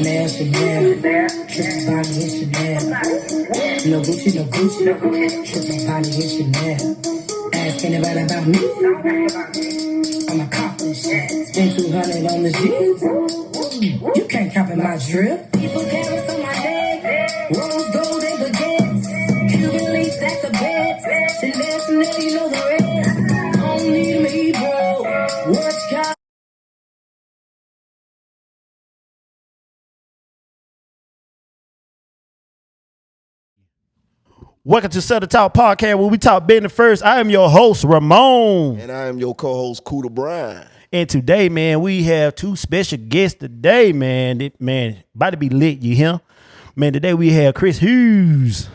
Chanel, Chanel. Triple body in Chanel. No Gucci, no Gucci. Triple body in Chanel. Ask anybody about me. I'm accomplished. Spend 200 on the jeans. You can't copy my drip. People carrots on my head. Rose gold and baguettes. Cuban links, that's a bet. Chanel, you know the rest. I don't need me, bro. Watch God. Welcome to Southern Talk Podcast, where we talk business first. I am your host, Ramon. And I am your co-host, Cooter Bryan. And today, man, we have two special guests today, man. About to be lit, you hear? Man, today we have Chris Hughes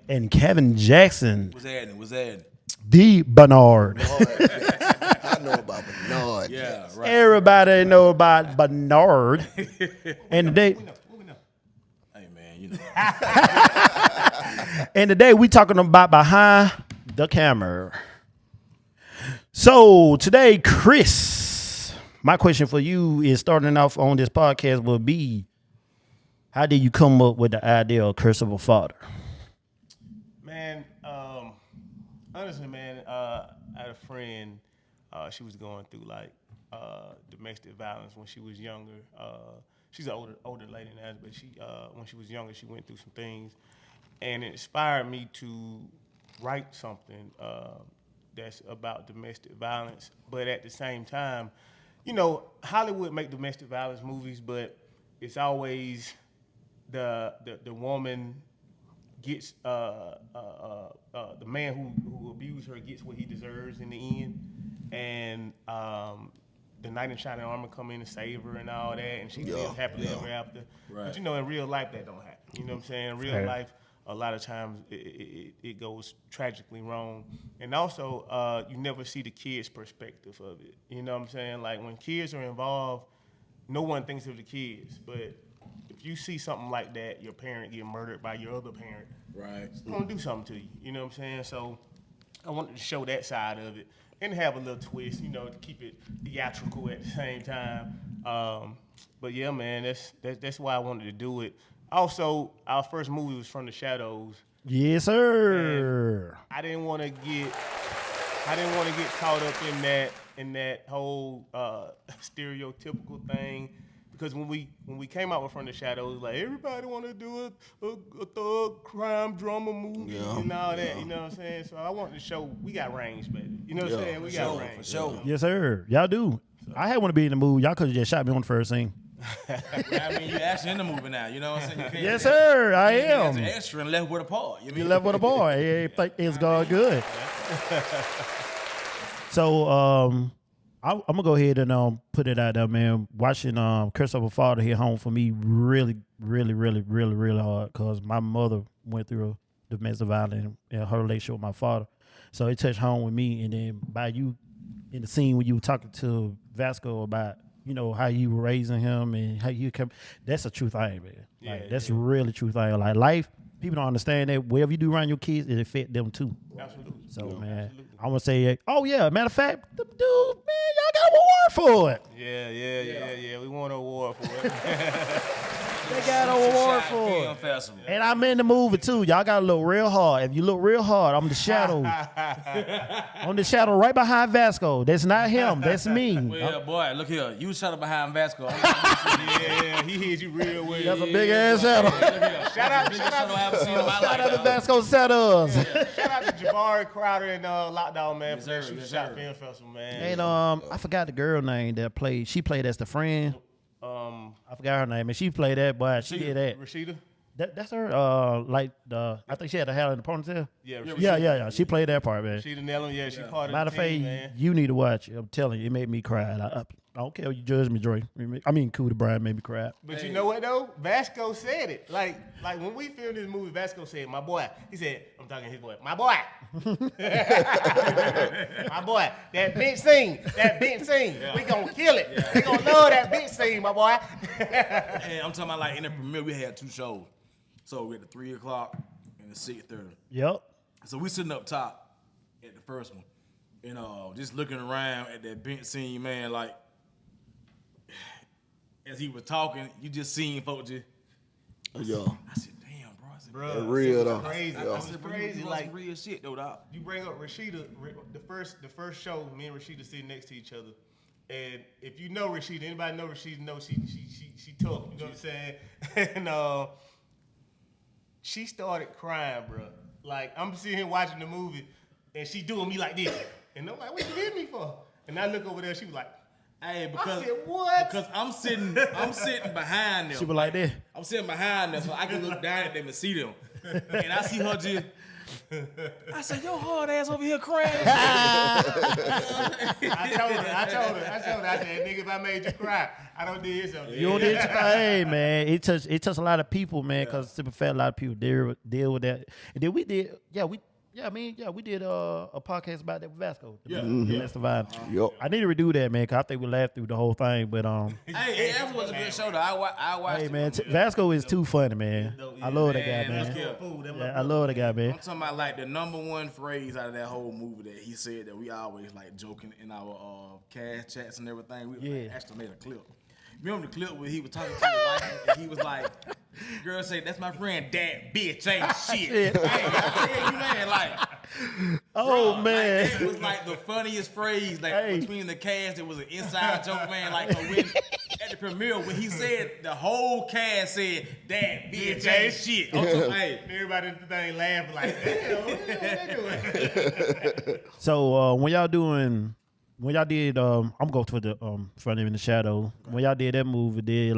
and Kevin Jackson. What's happening? D. Bernard. I know about Bernard. Yeah, right. Everybody know about Bernard. And today... Hey, man, you know. And today we talking about behind the camera. So today, Chris, my question for you is starting off on this podcast will be, how did you come up with the idea of Curse of a Father? Man, honestly, man, I had a friend. She was going through like domestic violence when she was younger. She's an older lady now, but she when she was younger, she went through some things, and it inspired me to write something that's about domestic violence. But at the same time, you know, Hollywood make domestic violence movies, but it's always the woman gets the man who abused her gets what he deserves in the end, and the knight in shining armor come in and save her and all that, and she lives happily ever after. Right. But you know, in real life that don't happen. You know what I'm saying? In real life, a lot of times it goes tragically wrong, and also you never see the kid's perspective of it. You know what I'm saying? Like when kids are involved, no one thinks of the kids, but if you see something like that, your parent get murdered by your other parent, Right. it's gonna do something to you. You know what I'm saying? So I wanted to show that side of it and have a little twist, you know, to keep it theatrical at the same time. But yeah, man, that's why I wanted to do it. Also, our first movie was From the Shadows. Yes, sir. I didn't want to get caught up in that whole stereotypical thing, because when we came out with From the Shadows, like everybody want to do a thug crime drama movie and all that. You know what I'm saying? So I wanted to show we got range, baby. You know what I'm saying? We got range For sure. Yes, sir. Y'all do. I had want to be in the movie. Y'all could have just shot me on the first scene. I mean, you actually in the movie now. You know what I'm saying? You can't Yes, sir. I As am. an extra and left with a part. You You mean? left with a boy. It's going good. So I'm gonna go ahead and put it out there, man. Watching Curse of a Father hit home for me really hard, because my mother went through a domestic violence in her relationship with my father. So it touched home with me. And then by you in the scene when you were talking to Vasco about, you know, how you were raising him and how you come, that's a true thing, man. That's really true thing. Like life, people don't understand that whatever you do around your kids, it affect them too. Absolutely. So man, I want to say, oh yeah, matter of fact, the dude, man, y'all got an award for it. Yeah. We won an award for it. They got an award for Film it. Festival. And I'm in the movie too. Y'all got to look real hard. If you look real hard, I'm the shadow. I'm the shadow right behind Vasco. That's not him. That's me. Well, boy, look here. You shot up behind Vasco. Yeah, he hit you real well. That's a big ass shadow. Shout out Shout out to Vasco Settles. Shout out to Jabari Crowder and Lockdown, man, for that Shoot the Shot Film Festival, man. And I forgot the girl name that played. She played as the friend. I forgot her name, and she played that, boy. She did that. Rashida? That's her. I think she had the hair in the ponytail. Yeah, Yeah. She played that part, man. Rashida Nelson, yeah, she part Matter of of the fact, team, man. you need to watch it. I'm telling you, it made me cry. I don't care if you judge me, Dre. I mean, Cooter Bryan made me cry. But you know what though? Vasco said it. Like when we filmed this movie, Vasco said, "My boy." He said, "I'm talking to his boy. My boy, my boy. That big scene. We gonna kill it. We gonna love that big scene, my boy." And I'm talking about like in the premiere, we had two shows. So we had the 3 o'clock and the 6:30. Yep. So we sitting up top at the first one, and just looking around at that bench scene, man. Like as he was talking, you just seen folks just. Yeah. I said, damn, bro. I said, Bro, That real it though. was crazy. Yeah. It I was said, bro, crazy. you Like some real shit though, dog. you bring up Rashida, the first show, me and Rashida sitting next to each other. And if you know Rashida, anybody know Rashida knows she tough. You know what I'm saying? And she started crying, bro. Like I'm sitting here watching the movie, and she doing me like this, and I'm like, "What you hit me for?" And I look over there, she was like, Hey, I said, "What?" Because I'm sitting behind them. She was like that. I'm sitting behind them so I can look down at them and see them. And I see her just. I said, "Your hard ass over here crying." I told her, I said, "Nigga, if I made you cry, I don't did something." You don't need to, hey man, it touched a lot of people, man, because to be fair, a lot of people deal with that. And then we did a podcast about that with Vasco. Domestic violence. Yup. I need to redo that, man, because I think we laughed through the whole thing. But Hey, that was a good show though. I watched hey it. man, Vasco is too funny, man. I love that guy, Man, man. let's Yeah, I love that guy, man. I'm talking about like the number one phrase out of that whole movie that he said that we always like joking in our cash chats and everything. We Yeah. actually made a clip. Remember the clip where he was talking to his wife and he was like, "Girl say that's my friend, that bitch ain't shit." Hey, I tell you, man, like, Oh bro, man, like, it was like the funniest phrase like Hey. between the cast. It was an inside joke, man. Like when at the premiere when he said the whole cast said that bitch ain't shit. I'm talking, hey. Everybody in the thing laughing like, "Damn, what they doing?" so when y'all did I'm gonna go to the Front in the Shadow. When y'all did that movie,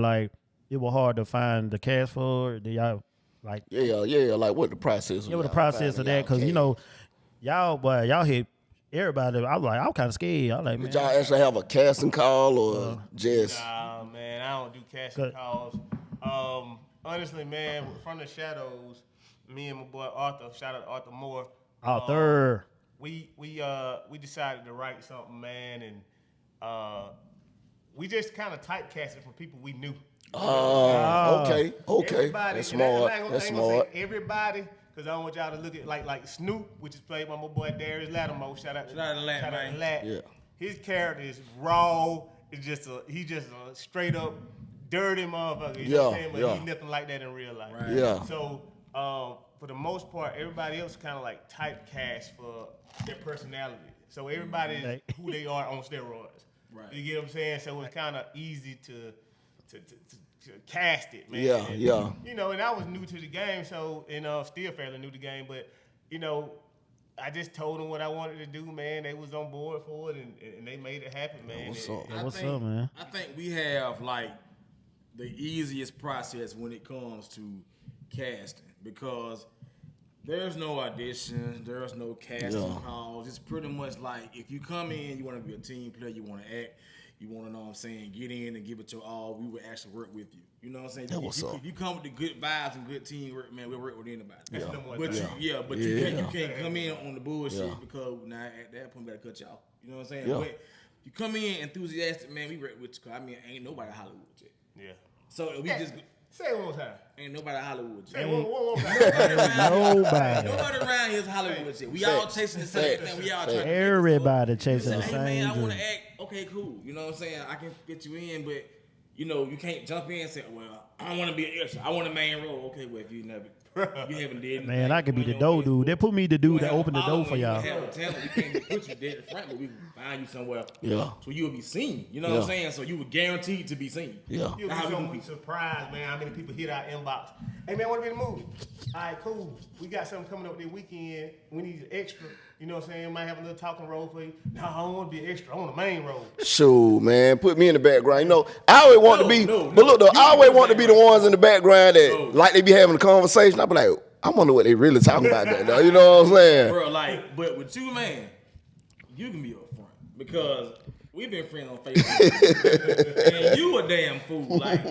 it was hard to find the cast for it? Did y'all like Yeah. Like what the process? what the process of that? Because you know, y'all hit everybody. I was like, I'm kind of scared. I was like, man, Did y'all actually have a casting call or just? Nah, man, I don't do casting Good. calls. Honestly, man, from the shadows, me and my boy Arthur, shout out to Arthur Moore. Arthur. We decided to write something, man, and we just kind of typecasted from people we knew. Okay. Everybody, That's and I smart. ain't gonna That's say smart. everybody, because I don't want y'all to look at like Snoop, which is played by my boy Darius Lattimore. Shout out to Lat, man. Lat. Yeah. His character is raw. It's just he's just a straight up dirty motherfucker. You know what I'm saying? But Yeah. he's nothing like that in real life. Right. Yeah. So for the most part, everybody else kind of like typecast for their personality. So everybody is Right. who they are on steroids. Right. You get what I'm saying? So it's kind of easy to cast it, man. Yeah, And, yeah. You know, and I was new to the game, so still fairly new to the game, but you know, I just told them what I wanted to do, man. They was on board for it, and they made it happen, man. What's And- up? Yeah, what's up, man? I think we have like the easiest process when it comes to casting because there's no audition, there's no casting Yeah. calls. It's pretty much like if you come in, you want to be a team player, you want to act, you want to know what I'm saying, get in and give it your all. We will actually work with you. You know what I'm saying? That what's up. If you come with the good vibes and good teamwork, man, we'll work with anybody. That's the one But thing. you can't come in on the bullshit Yeah. because now at that point we gotta cut you off. You know what I'm saying? Yeah. But you come in enthusiastic, man, we work with you. 'Cause I mean, ain't nobody Hollywood yet. Yeah. So we just Say it one more time. ain't nobody Hollywood Say yet. it one more time. Nobody. Nobody around here is Hollywood yet. We all Facts. chasing the same Facts. thing. We all Facts. trying to Everybody You chasing say, the hey same man, I want dream. to act. Okay, cool. You know what I'm saying? I can get you in, but you know you can't jump in and say, well, I don't want to be an extra. I want a main role. Okay, well if you haven't did anything, Man, I could be you the know, door we- dude. They put me the dude you that have a opened the door for following, y'all. You have a talent. We can't just put you dead in front, but we can find you somewhere. Yeah. So you will be seen. You know what I'm Yeah. saying? So you were guaranteed to be seen. Yeah. You'll be How we so do much people. surprised, man, how many people hit our inbox. Hey, man, I want to be in the movie. All right, cool. We got something coming up this weekend. We need an extra. You know what I'm saying? Might have a little talking role for you. No, I don't want to be an extra. I want a main role. Shoot, man, put me in the background. You know, I always want to be, No, but look, though, you I always in the want to be the background. ones in the background that, No. like, they be having a conversation. I be like, I wonder what they really talking about that, though. You know what I'm saying? Bro, like, but with you, man, you can be up front because we've been friends on Facebook, and you a damn fool. Like,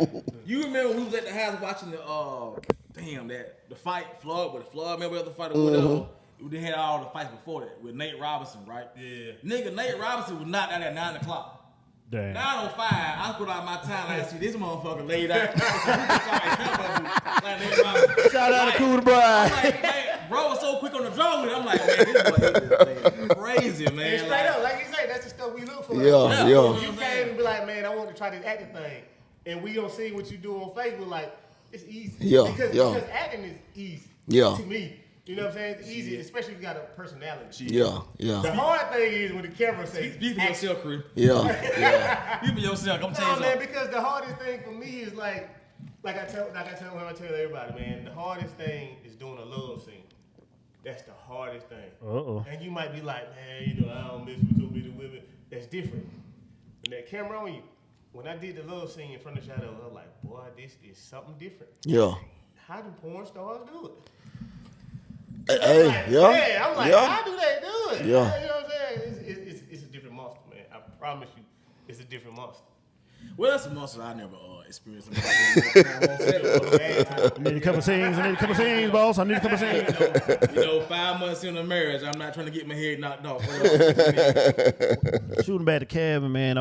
you remember we was at the house watching the fight, Floyd, with the Floyd Mayweather fight or whatever. They had all the fights before that with Nate Robinson, right? Yeah. Nigga, Nate Robinson was knocked out at 9 o'clock. Damn. 9:05, I put out my time like, see this motherfucker laid out. Shout out to Cool I'm Bride. like, man, bro was so quick on the draw with it. I'm like, man, this boy is crazy, man. And straight up, like you say, that's the stuff we look for. Yeah, yeah. You can't even be like, man, I want to try this acting thing. and we don't see what you do on Facebook, like it's easy. Yeah, because acting is easy. Yeah. To me, you know what I'm saying? It's easy, especially if you got a personality. Yeah. The hard thing is when the camera says, Be for yourself, Chris. Yeah. Be for yourself. I'm No, telling you man, something. because the hardest thing for me is like I tell everybody, man, the hardest thing is doing a love scene. That's the hardest thing. And you might be like, man, you know, I don't mess with too many women. That's different. When that camera on you, when I did the love scene in front of Shadow, I was like, boy, this is something different. Yeah. How do porn stars do it? Hey, I'm like, yeah. how do they do it? Yeah. You know what I'm saying? It's a different monster, man. I promise you, it's a different monster. Well, that's a muscle I never experienced. I need a couple scenes, boss. I need a couple scenes. You know, 5 months into marriage, I'm not trying to get my head knocked off. Shooting back to Kevin, man.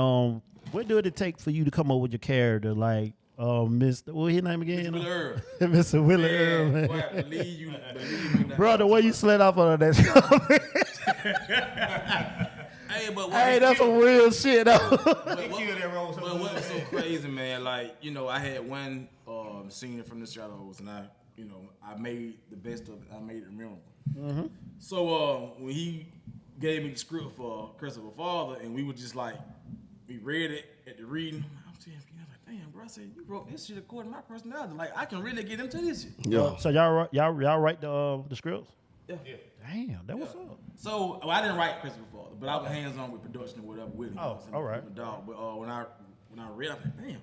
What did it take for you to come up with your character? Like, Mr. What his name again? Willie Earl. Mr. Willie Earl, man. Boy, believe you not. Bro, the way you slid off on that Hey, but hey, that's some real shit, though. They killed that role so But good. what was so crazy, man? Like, you know, I had one scene from the Shadows, and I made the best of it. I made it memorable. So when he gave me the script for Christopher Father, and we were just like, we read it at the reading. I'm saying, damn, bro, I said you wrote this shit according to my personality. Like, I can really get into this shit. Yeah. So y'all write the scripts? Yeah. Damn, that was up. So I didn't write Christopher Father, but I was hands on with production or whatever with him. Oh, all right. With the dog. But when I read, I was like, damn.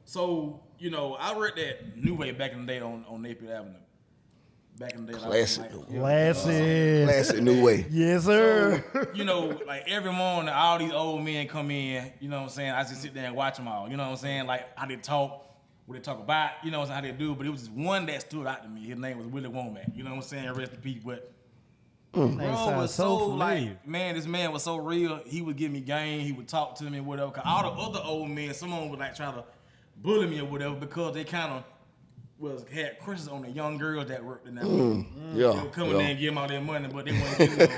So I read that New Way back in the day on Napier Avenue. Back in the day, Classic. Classic New Way. Yes, sir. Like every morning, all these old men come in. You know what I'm saying? I just sit there and watch them all. You know what I'm saying? Like how they talk. What they talk about, you know, how they do, but it was just one that stood out to me. His name was Willie Womack. You know what I'm saying? Rest in peace. But bro was so like, man, this man was so real. He would give me game. He would talk to me and whatever. Cause all the other old men, someone would like try to bully me or whatever because they kind of had crushes on the young girls that worked in that room. They would come in there and give them all their money, but they wouldn't give them.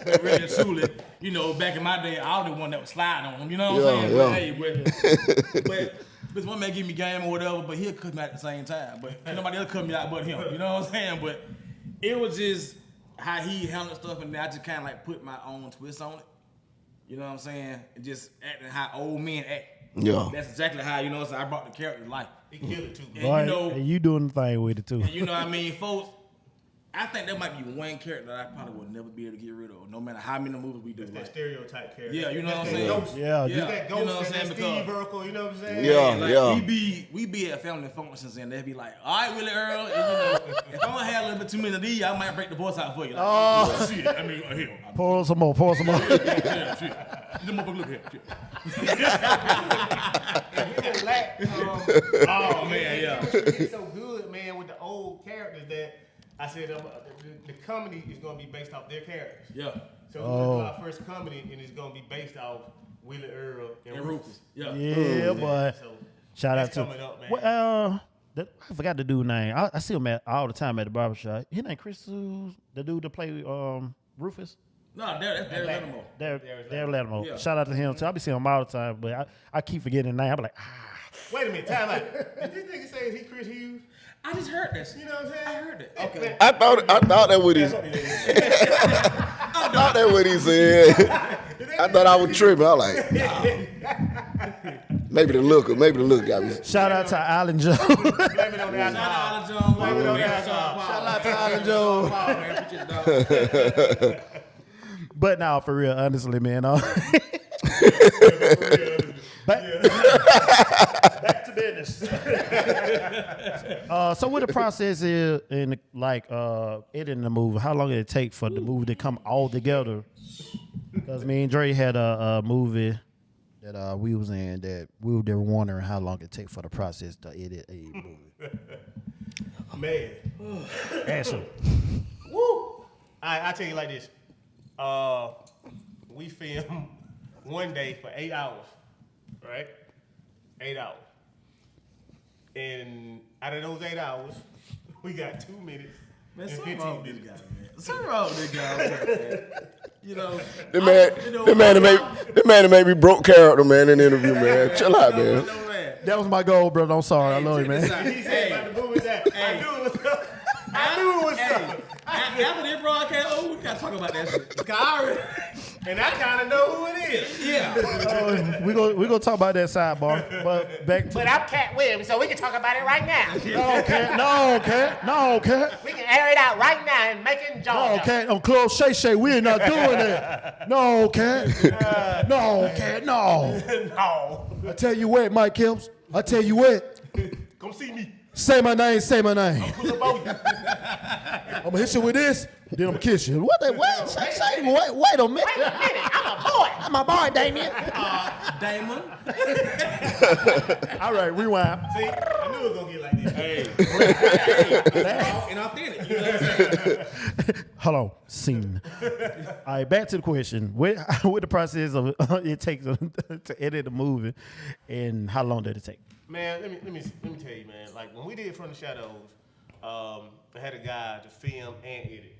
But really and truly, back in my day, I was the one that was sliding on them. You know what I'm saying? But this one man give me game or whatever, but he'll cut me out at the same time. But ain't nobody else cut me out but him. You know what I'm saying? But it was just how he handled stuff, and I just kind of like put my own twist on it. You know what I'm saying? And just acting how old men act. Yeah. That's exactly how, so I brought the character to life. He killed it too. And, And you doing the thing with it, too. and you know what I mean, folks? I think that might be one character that I probably would never be able to get rid of, no matter how many movies we do. That Like, stereotype character. yeah, you know what I'm That saying? Ghost. Yeah, You that Ghost You know what I'm and saying? that Steve Urkel, you know what I'm saying? Yeah. We be at family functions and they'd be like, all right, Willie Earl, and, if I'm gonna have a little bit too many of these, I might break the voice out for you. Like, shit, I mean, hell. Pour some more. Yeah, shit. This motherfucker look here. Shit. Oh man, yeah. It's so good, man, with the old characters that I said the comedy is going to be based off their characters. Yeah. So we're going to do our first comedy, and it's going to be based off Willie Earl and And Rufus. Rufus. Yeah. Yeah, boy. So Shout out that's to coming up, man. I forgot the dude's name. I see him all the time at the barbershop. His name Chris Suze, the dude that play Rufus. No, that's Darren Lattimore. Darren Lattimore. Yeah. Shout out to him too. I be seeing him all the time, but I keep forgetting the name. I be like, Wait a minute, time out. Did this nigga say is he Chris Hughes? I just heard that. You know what I'm saying? I heard that. Okay. I thought that what he said. I thought that what he said. I thought I was tripping. I was like, nah. Maybe the look got me. shout out to Island Joe. Blame it on the Shout alcohol. out to John Paul. Blame it on the Man, alcohol. Shout out to Island Joe. Paul, man. Appreciate the dog. But now, for real, honestly, man. Back to business. So what the process is in editing the movie? How long did it take for the movie to come all together? Because me and Dre had a movie that we was in that we were wondering how long it take for the process to edit a movie. Man. Answer. Woo! I tell you like this. We filmed one day for 8 hours, right? 8 hours. And out of those 8 hours, we got 2 minutes Man, and something 15 wrong with this minutes. guy, man. Something wrong with this guy, man. You know, The man that made me broke character, man, in the interview, man. Chill out, man. Man. That was my goal, brother. I'm sorry. I love you, man. He said about the movie that I knew it was up. I knew it was up. After this broadcast, we gotta talk about that shit. And I kind of know who it is. Yeah. we gonna talk about that sidebar. But back to But I'm Cat Williams, so we can talk about it right now. no, Cat. We can air it out right now and make it enjoyable. No, Cat. On Club Shay Shay, we ain't not doing that. No, Cat. No, Cat. No. No. I tell you what, Mike Kimps. I tell you what. Come see me. Say my name. Say my name. Pull up on you. I'm gonna hit you with this, then I'm gonna kiss you. What? Say, wait a minute. Wait a minute, I'm a boy. I'm my boy, Damien. Damon. All right, rewind. See, I knew it was gonna get like this. Hey, and authentic. You know what I'm saying? Hold on, scene. All right, back to the question. What the process of it takes to edit a movie, and how long did it take? Man, let me tell you, man. Like when we did From the Shadows, I had a guy to film and edit.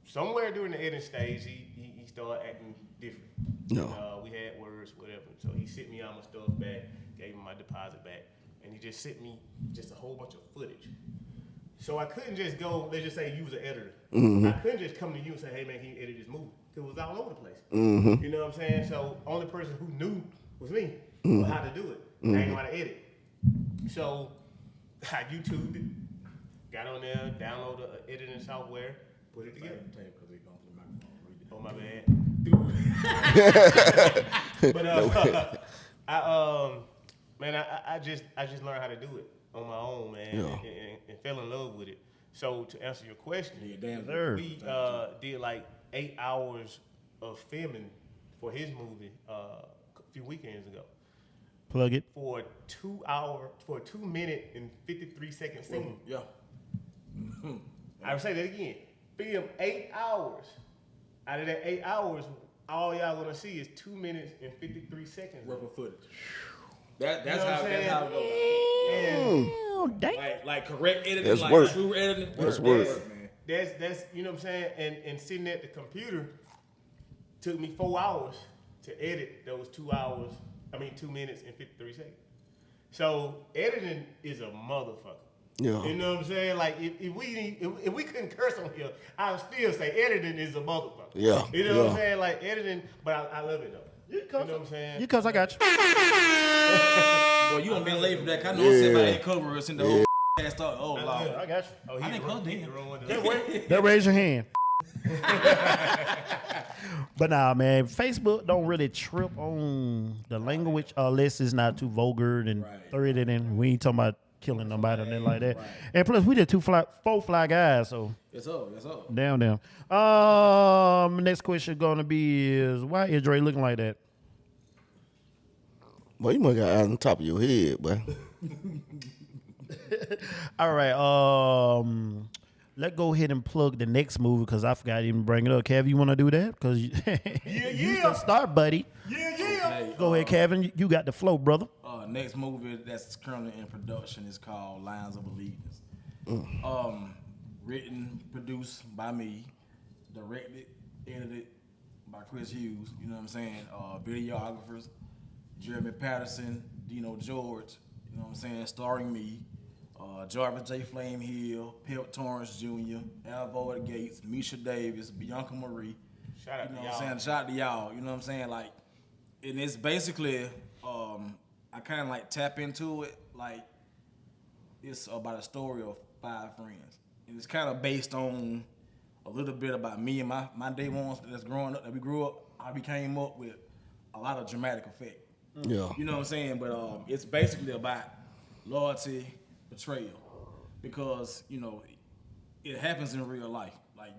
Somewhere during the editing stage, he started acting different. No. We had words, whatever. So he sent me all my stuff back, gave him my deposit back, and he just sent me just a whole bunch of footage. So I couldn't just go, let's just say you was an editor. I couldn't just come to you and say, hey man, can you edit this movie? Because it was all over the place. You know what I'm saying? So only person who knew was me, on how to do it. I didn't know how to edit. So I YouTubed it, got on there, downloaded the editing software, put it together. Oh my bad. But I just learned how to do it on my own, man, and fell in love with it. So to answer your question, we did like 8 hours of filming for his movie a few weekends ago. Plug it. For a 2 minute and 53 second scene. Yeah. I would say that again. Film 8 hours. Out of that 8 hours, all y'all gonna see is 2 minutes and 53 seconds Worth of footage. That's You know what how I'm it goes. And Like correct editing, That's like work. true editing. That's work. Man. that's you know what I'm saying. And sitting at the computer took me 4 hours to edit those 2 hours. 2 minutes and 53 seconds. So editing is a motherfucker. Yeah. You know what I'm saying? Like if we couldn't curse on here, I would still say editing is a motherfucker. Yeah. You know what I'm saying? Like editing, but I love it though. You know what I'm saying? You cuz I got you. Boy, you done been late for that. 'Cause I know somebody ain't cover us in the whole ass start. Oh, Lord. I got you. Oh, I didn't call he Dan. the wrong one. Then raise your hand. But nah, man, Facebook don't really trip on the language unless it's not too vulgar and threaded in. We ain't talking about killing nobody or nothing like that. And plus, we did 4 fly guys, so Yes, sir. Yes, sir. damn. Next question gonna be is why is Dre looking like that? Well, you must got eyes on top of your head, boy. All right, let's go ahead and plug the next movie because I forgot to even bring it up. Kev, you want to do that? Because you the start, buddy. Hey, Go ahead, Kevin. You got the flow, brother. next movie that's currently in production is called Lines of Allegiance. Written, produced by me, directed, edited by Chris Hughes. You know what I'm saying? Videographers, Jeremy Patterson, Dino George. You know what I'm saying? Starring me. Jarvis J. Flame Hill, Pep Torrance Jr., Alvoid Gates, Misha Davis, Bianca Marie. Shout out You know to what I'm y'all. saying? Shout out to y'all. You know what I'm saying? Like, and it's basically, I kind of like tap into it. Like, it's about a story of 5 friends. And it's kind of based on a little bit about me and my day ones that's growing up, that we grew up. I became up with a lot of dramatic effect. Yeah. You know what I'm saying? But it's basically about loyalty, betrayal, because it happens in real life. Like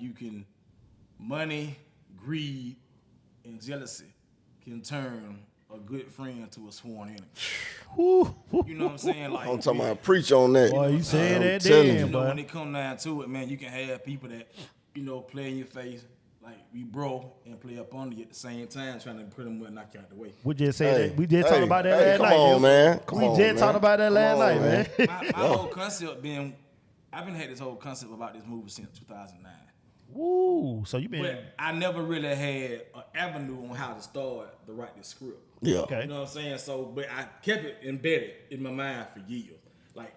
money, greed, and jealousy can turn a good friend to a sworn enemy. You know what I'm saying? Like I'm talking about preach on that. Boy, you said I'm that telling then, you. boy. when it come down to it, man, you can have people that play in your face, like we bro, and play up on you at the same time, trying to pretty much knock you out the way. We just said Hey, that. We did talk hey, about that hey, last come night. on, yo. man. Come we on, did man. talk about that Come last on, night, man. My whole concept being, I've been had this whole concept about this movie since 2009. Woo! So you been But I never really had an avenue on how to start to write this script. Yeah. Okay. You know what I'm saying? So, but I kept it embedded in my mind for years. Like,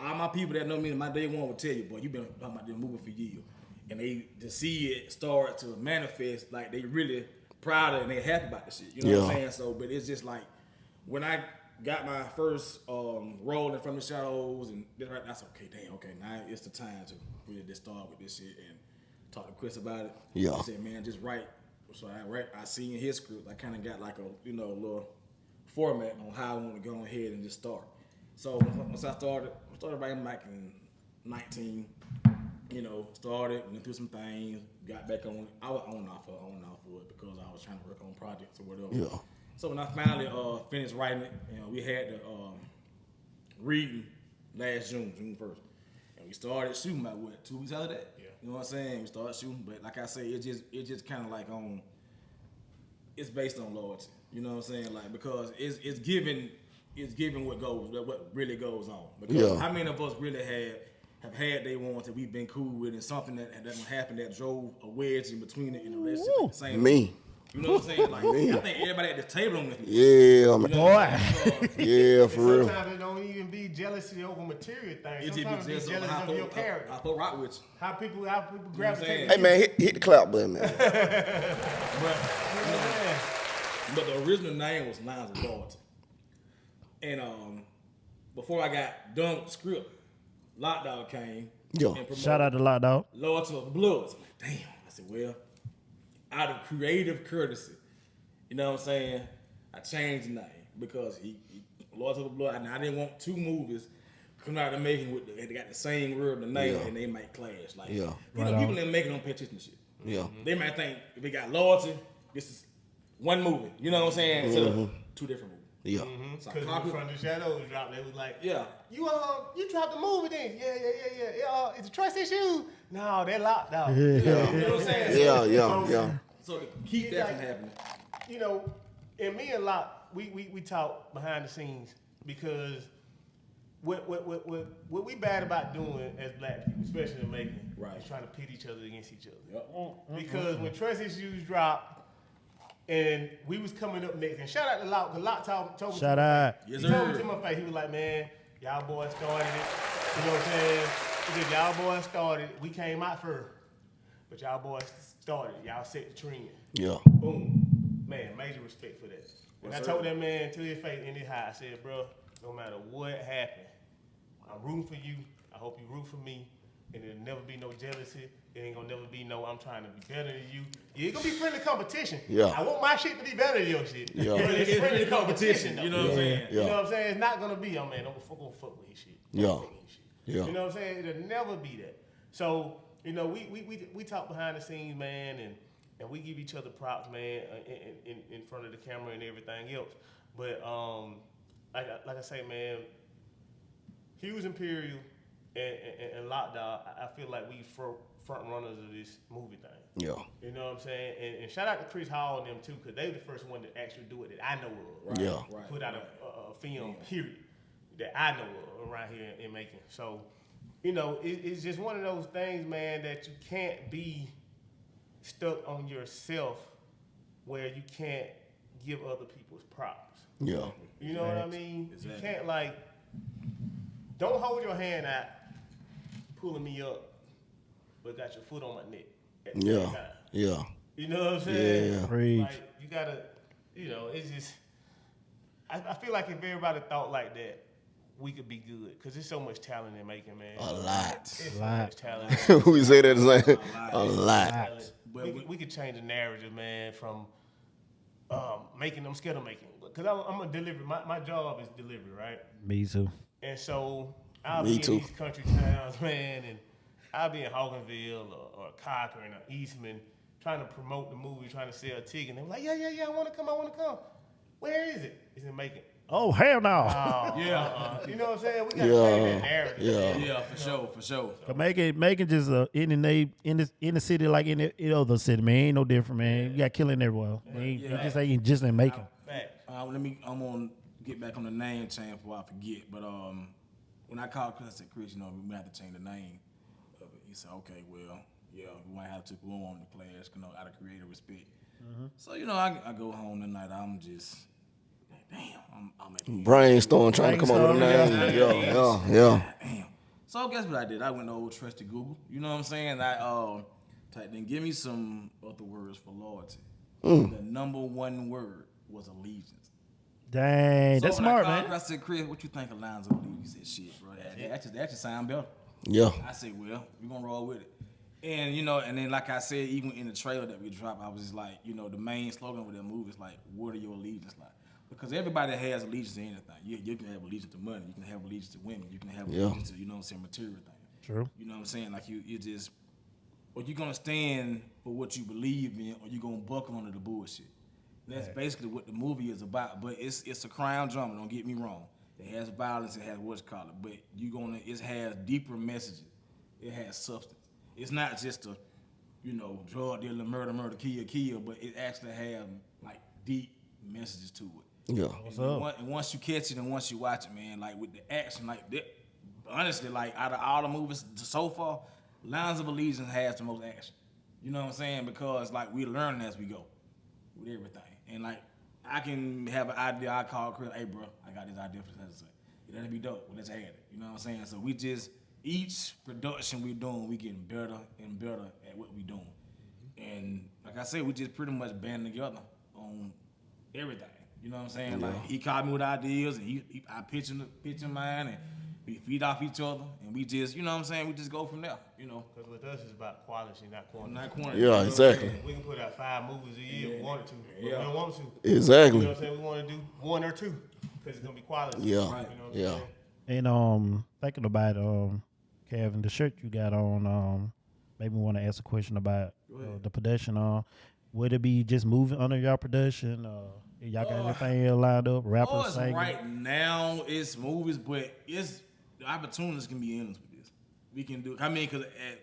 all my people that know me in my day one will tell you, boy, you been talking about this movie for years. And they to see it start to manifest, like they really proud of it and they happy about the shit. You know what I'm saying? So, but it's just like when I got my first role in From the Shadows, and that's okay. Damn, okay, now it's the time to really just start with this shit and talk to Chris about it. Yeah. He said, man, just write. So I see in his script, I kind of got like a little format on how I want to go ahead and just start. So once I started writing back in 19. Started, went through some things, got back on it. I was on off of it because I was trying to work on projects or whatever. Yeah. So when I finally finished writing it, we had the reading last June 1st. And we started shooting about 2 weeks after that? Yeah. You know what I'm saying? We started shooting, but like I say, it just kind of like it's based on loyalty. You know what I'm saying? Like, because it's giving what really goes on. Because how many of us really have had day ones that we've been cool with, and something that doesn't happen that drove a wedge in between it in the relationship at the same Me. You know what I'm saying? Like, I think everybody at the table with me. Yeah, man. Boy. Yeah, for real. Sometimes it don't even be jealousy over material things. It Sometimes just be be jealous jealous of your character. I thought rock with you. How people gravitate. Hey, man, hit the clap button, man. But the original name was Lines of Loyalty. And before I got done with the script, Lockdog came. Yo. And promoted Shout out to Lockdog. Loyalty of the Bloods. I'm like, damn. I said, well, out of creative courtesy, you know what I'm saying, I changed the name because he Loyalty of the Blood. And I didn't want two movies coming out of making they got the same word in the name and they might clash. Like, people that making don't pay attention to shit. Yeah. They might think if we got Loyalty, this is one movie. You know what I'm saying? Instead of two different movies. Yeah. So Because when From the Shadows dropped, they was like, Yeah. you dropped the movie then? Yeah. It's a trust issue. No, they're locked out. You know what I'm saying? Yeah. So to keep that from happening. You know, and me and Locke, we talk behind the scenes because what we bad about doing as black people, especially in making, is trying to pit each other against each other. Yep. Because when trust issues dropped, and we was coming up next, and shout out to Locke, because Locke told me. Shout out. Yes, He told me sir. to my face, he was like, man, y'all boys started it. You know what I'm saying? He said, y'all boys started, we came out first. But y'all boys started, y'all set the trend. Yeah. Boom. Man, major respect for that. And I told that man to his face in his eye, I said, bro, no matter what happened, I'm rooting for you. I hope you root for me. And there'll never be no jealousy. It ain't gonna never be no, I'm trying to be better than you. Yeah, it's gonna be friendly competition. Yeah. I want my shit to be better than your shit. Yeah. But it's friendly competition, though. You know what I'm saying? You know what I'm saying? It's not gonna be, oh man, don't fuck with his shit. Yeah. Don't fuck with his shit. Yeah. You know what I'm saying? It'll never be that. So, you know, we talk behind the scenes, man, and we give each other props, man, in front of the camera and everything else. But like I say, man, Hughes Imperial and Lockdog, I feel like we front runners of this movie thing. Yeah. You know what I'm saying? And shout out to Chris Hall and them too, because they were the first one to actually do it that I know of. Right, Yeah. right, Put out a film, period, that I know of around here in making. So, you know, it's just one of those things, man, that you can't be stuck on yourself where you can't give other people's props. Yeah. You know what I mean? Exactly. You can't, like, don't hold your hand out pulling me up, but got your foot on my neck at the same Yeah. time. Yeah. You know what I'm saying? Yeah. Preach. Like, you gotta, you know, it's just, I feel like if everybody thought like that, we could be good. Because there's so much talent in making, man. A lot. There's so Lot. much talent. We say that the same. A lot. We could change the narrative, man, from making them scared of making. Because I'm a delivery. My job is delivery, right? Me too. And so I'll Me be too. in these country towns, man, and I'll be in Hoganville or Cochran or Eastman trying to promote the movie, trying to sell a ticket. And they're like, yeah, I want to come. Where is it? It's in Macon. Oh, hell no. Yeah. You know what I'm saying? We got to change that narrative. Yeah. Yeah, for sure. But making just in the city like any other city, man, ain't no different, man. You got killing everywhere. It just ain't just in Macon. Facts. I'm gonna get back on the name change before I forget. But when I called Chris, I said, Chris, you know, we might have to change the name of it. He said, okay, well, yeah, we might have to go on the class, you know, out of creative respect. So, you know, I go home that night, I'm just damn, I'm at the Brainstorm trying to come up with a Brainstorm, name. Yeah. Damn. So guess what I did? I went to old trusty Google. You know what I'm saying? I typed in, give me some other words for loyalty. The number one word was allegiance. Dang, that's So when smart, I called man. Chris, I said, Chris, what you think of lines of allegiance? He said, shit, bro, that just sound better. Yeah. I said, well, we're gonna roll with it. And you know, and then like I said, even in the trailer that we dropped, I was just like, you know, the main slogan of the movie is like, what are your allegiance like? Because everybody has allegiance to anything. You can have allegiance to money, you can have allegiance to women, you can have allegiance to, you know what I'm saying, material things. True. You know what I'm saying? Like you just, or you gonna stand for what you believe in, or you gonna buckle under the bullshit. And that's basically what the movie is about. But it's a crime drama. Don't get me wrong. It has violence. It has what's called it. But it has deeper messages. It has substance. It's not just a, you know, drug dealer, murder, kill. But it actually has like deep messages to it. Yeah. And once you catch it and once you watch it, man, like with the action, like that, honestly, like out of all the movies so far, Lines of Allegiance has the most action. You know what I'm saying? Because like we're learning as we go with everything. And like I can have an idea, I call Chris, hey bro, I got this idea for this. That'd be dope. Well, let's add it. You know what I'm saying? So we just each production we're doing, we getting better and better at what we doing. And like I said, we just pretty much band together on everything. You know what I'm saying? Like he called me with ideas, and I pitch him mine, and we feed off each other, and we just, you know what I'm saying? We just go from there. You know, Because with us, it's about quality, not quantity. not quantity. Yeah, exactly. We can put out 5 movies a year if we wanted to, but we Yeah. don't want to. Exactly. You know what I'm saying? We want to do 1 or 2 because it's gonna be quality. Yeah. You know what I'm Yeah. saying? And thinking about Kevin, the shirt you got on, made me want to ask a question about the production. Would it be just moving under y'all production? Y'all got anything lined up? Rappers, singing? Right now it's movies, but the opportunities can be endless with this. We can do. I mean, because at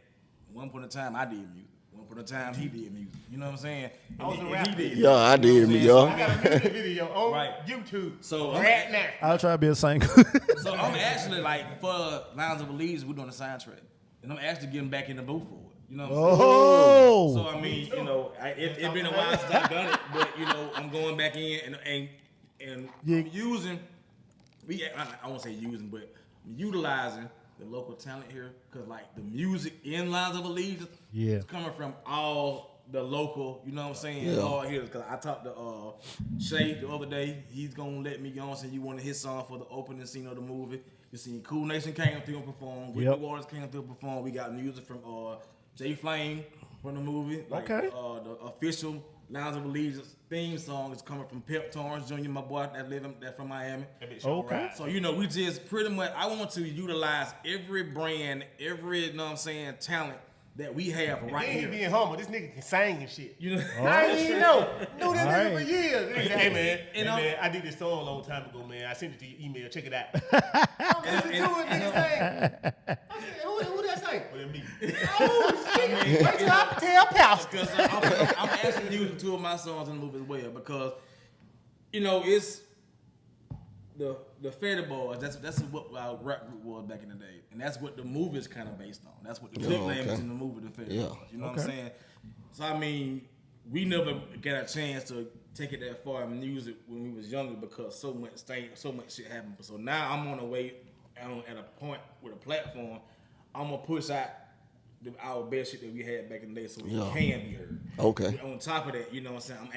one point in time I did music. One point in time he did music. You know what I'm saying? I was a And rapper. he did. Yeah, I did, You know what I'm saying? y'all. I got a music video on Right. YouTube. So right now. I'll try to be a singer. So I'm actually like for Lines of Allegiance, we're doing a soundtrack, and I'm actually getting back in the booth for it. You know what I'm saying? Oh, So I mean, you know, it's been a while since I've done it, but you know, I'm going back in and Yeah. I'm using. I won't say using, but I'm utilizing the local talent here because like the music in Lines of Allegiance Yeah. is coming from all the local. You know what I'm saying? Yeah. All here because I talked to Shay the other day. He's gonna let me go and say you wanted his song for the opening scene of the movie. You seen Cool Nation came through and performed. Whitney Yep. Waters came through and performed. We got music from Jay Flame from the movie. Like, Okay. The official Lines of Allegiance theme song is coming from Pep Torrance Jr., my boy that's from Miami. That bitch all Okay. right. So, you know, we just pretty much, I want to utilize every brand, every, you know what I'm saying, talent that we have right He ain't here. being humble. This nigga can sing and shit. You know? I ain't even know. Knew that nigga Alright. for years. Hey man, And man, I did this song a long time ago, man. I sent it to your email. Check it out. I'm listening to it, nigga sing. I said, who that sing? Well, me. Oh shit! Wait till I tell Pastor. Because I'm actually using 2 of my songs in the movie as well because, you know, it's the Fetty Boys. That's what our rap group was back in the day, and that's what the movie is kind of based on. That's what the clip name is okay. in the movie, the Fetty Yeah. Boys. You know what I'm saying? So I mean, we never got a chance to take it that far in music when we was younger because so much shit happened. So now I'm on the way at a point with a platform. I'm gonna push out our best shit that we had back in the day so it Yeah. can be heard. Okay. On top of that, you know what I'm saying?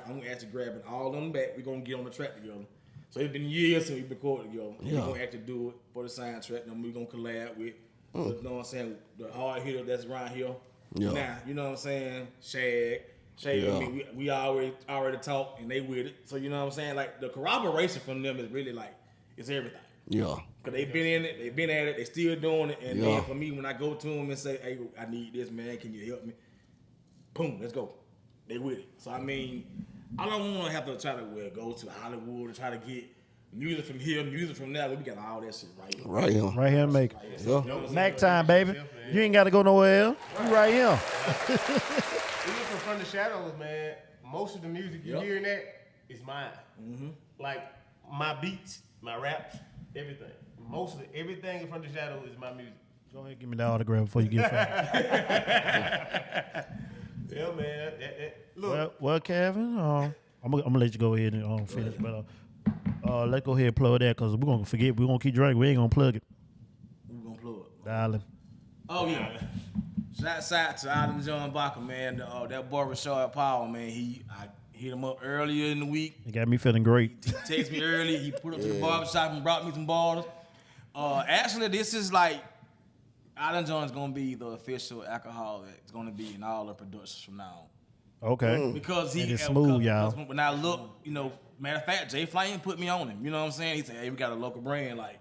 I'm actually grabbing all of them back. We're gonna get on the track together. So it's been years since we recorded together. Yeah. We're gonna actually do it for the soundtrack. Then we're gonna collab with, you know what I'm saying, the hard hitter that's around here. Yeah. Now, you know what I'm saying? Shay, Yeah. I mean, we already talked and they with it. So you know what I'm saying? Like the corroboration from them is really like it's everything. Yeah. Cause they've been in it, they've been at it, they still doing it. And Yeah. then for me, when I go to them and say, "Hey, I need this, man. Can you help me?" Boom, let's go. They with it. So I mean, I don't want to have to try to go to Hollywood and try to get music from here, music from there. We got all that shit right here. Right here. right here, make it. Yeah. Mac time, baby. You ain't got to go nowhere else. You right here. Even from the Shadows, man, most of the music you Yep. hearing that is mine. Like my beats, my raps, everything. Most of everything in From the Shadows is my music. Go ahead and give me the autograph before you get fired. Yeah, man. Look, Well, Kevin, I'm gonna let you go ahead and finish, but Let's go ahead and plug that because we're gonna forget. We're gonna keep drinking. We ain't gonna plug it. We're gonna plug it. Darling. Oh yeah. Shout out to Adam John Baca, man. That boy Rashard Powell, man. I hit him up earlier in the week. It got me feeling great. He texted me early. He put up to the barbershop and brought me some bottles. Actually, this is like Adam John's gonna be the official alcohol that's gonna be in all the productions from now on. Okay. Because And it's smooth, y'all. When I look, matter of fact, Jay Flame put me on him. You know what I'm saying? He said, "Hey, we got a local brand like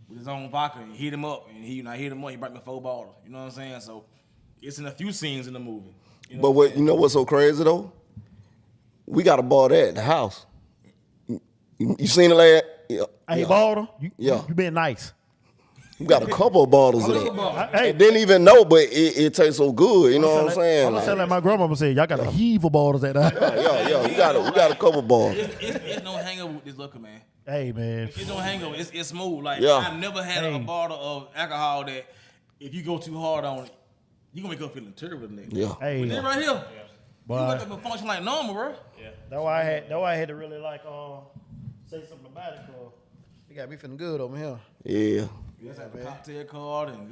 with his own vodka." And hit him up, and I hit him up. He brought me 4 bottles. You know what I'm saying? So it's in a few scenes in the movie. But what's so crazy though? We got a bar there at the house. You seen the lad? Yeah. Hey, Balder, Yeah. you been nice. We got a couple of bottles of it. Hey, I didn't even know, but it tastes so good. You know what I'm saying? I'm gonna say like my grandmama said, y'all got a heave of bottles at that. Yeah. We got a couple bottles. It's no hangover with this liquor, man. Hey, man. It's no hangover. It's smooth. Like Yeah. I've never had a bottle of alcohol that if you go too hard on it, you gonna make up feeling terrible, nigga. Yeah. Hey, This right here, Boy. you got to function like normal, bro. that's why I had to really like say something about it, cause it got me feeling good over here. Yeah. You just have a cocktail card and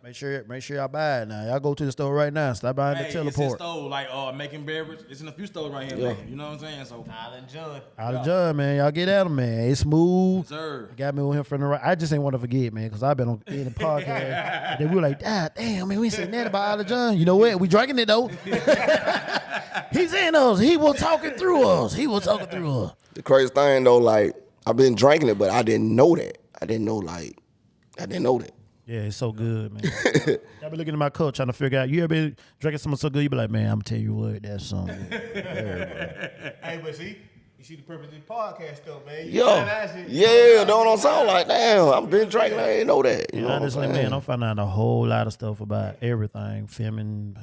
Make sure y'all buy it now. Y'all go to the store right now. Stop by the Hey, it's in teleport. store like making beverage. It's in a few stores right here, Yeah. man. You know what I'm saying? So, Island John. Out of John, man. Y'all get at him, man. It's smooth. sir. Got me on here from the right. I just ain't want to forget, man, because I've been on in the podcast. And then we were like, damn, man, we ain't saying that about Island John. You know what? We drinking it, though. He's in us. He was talking through us. The crazy thing though, like I've been drinking it, but I didn't know that. I didn't know that. Yeah, it's so good, man. I be looking at my cup trying to figure out. You ever been drinking something so good? You be like, man, I'm gonna tell you what, that's something. Hey, but see, you see the purpose of this podcast, though, man. Yeah, know what I'm saying? Like, damn, I've been drinking, I ain't know that. You know what I'm Honestly, saying? man, I'm finding out a whole lot of stuff about everything, filming.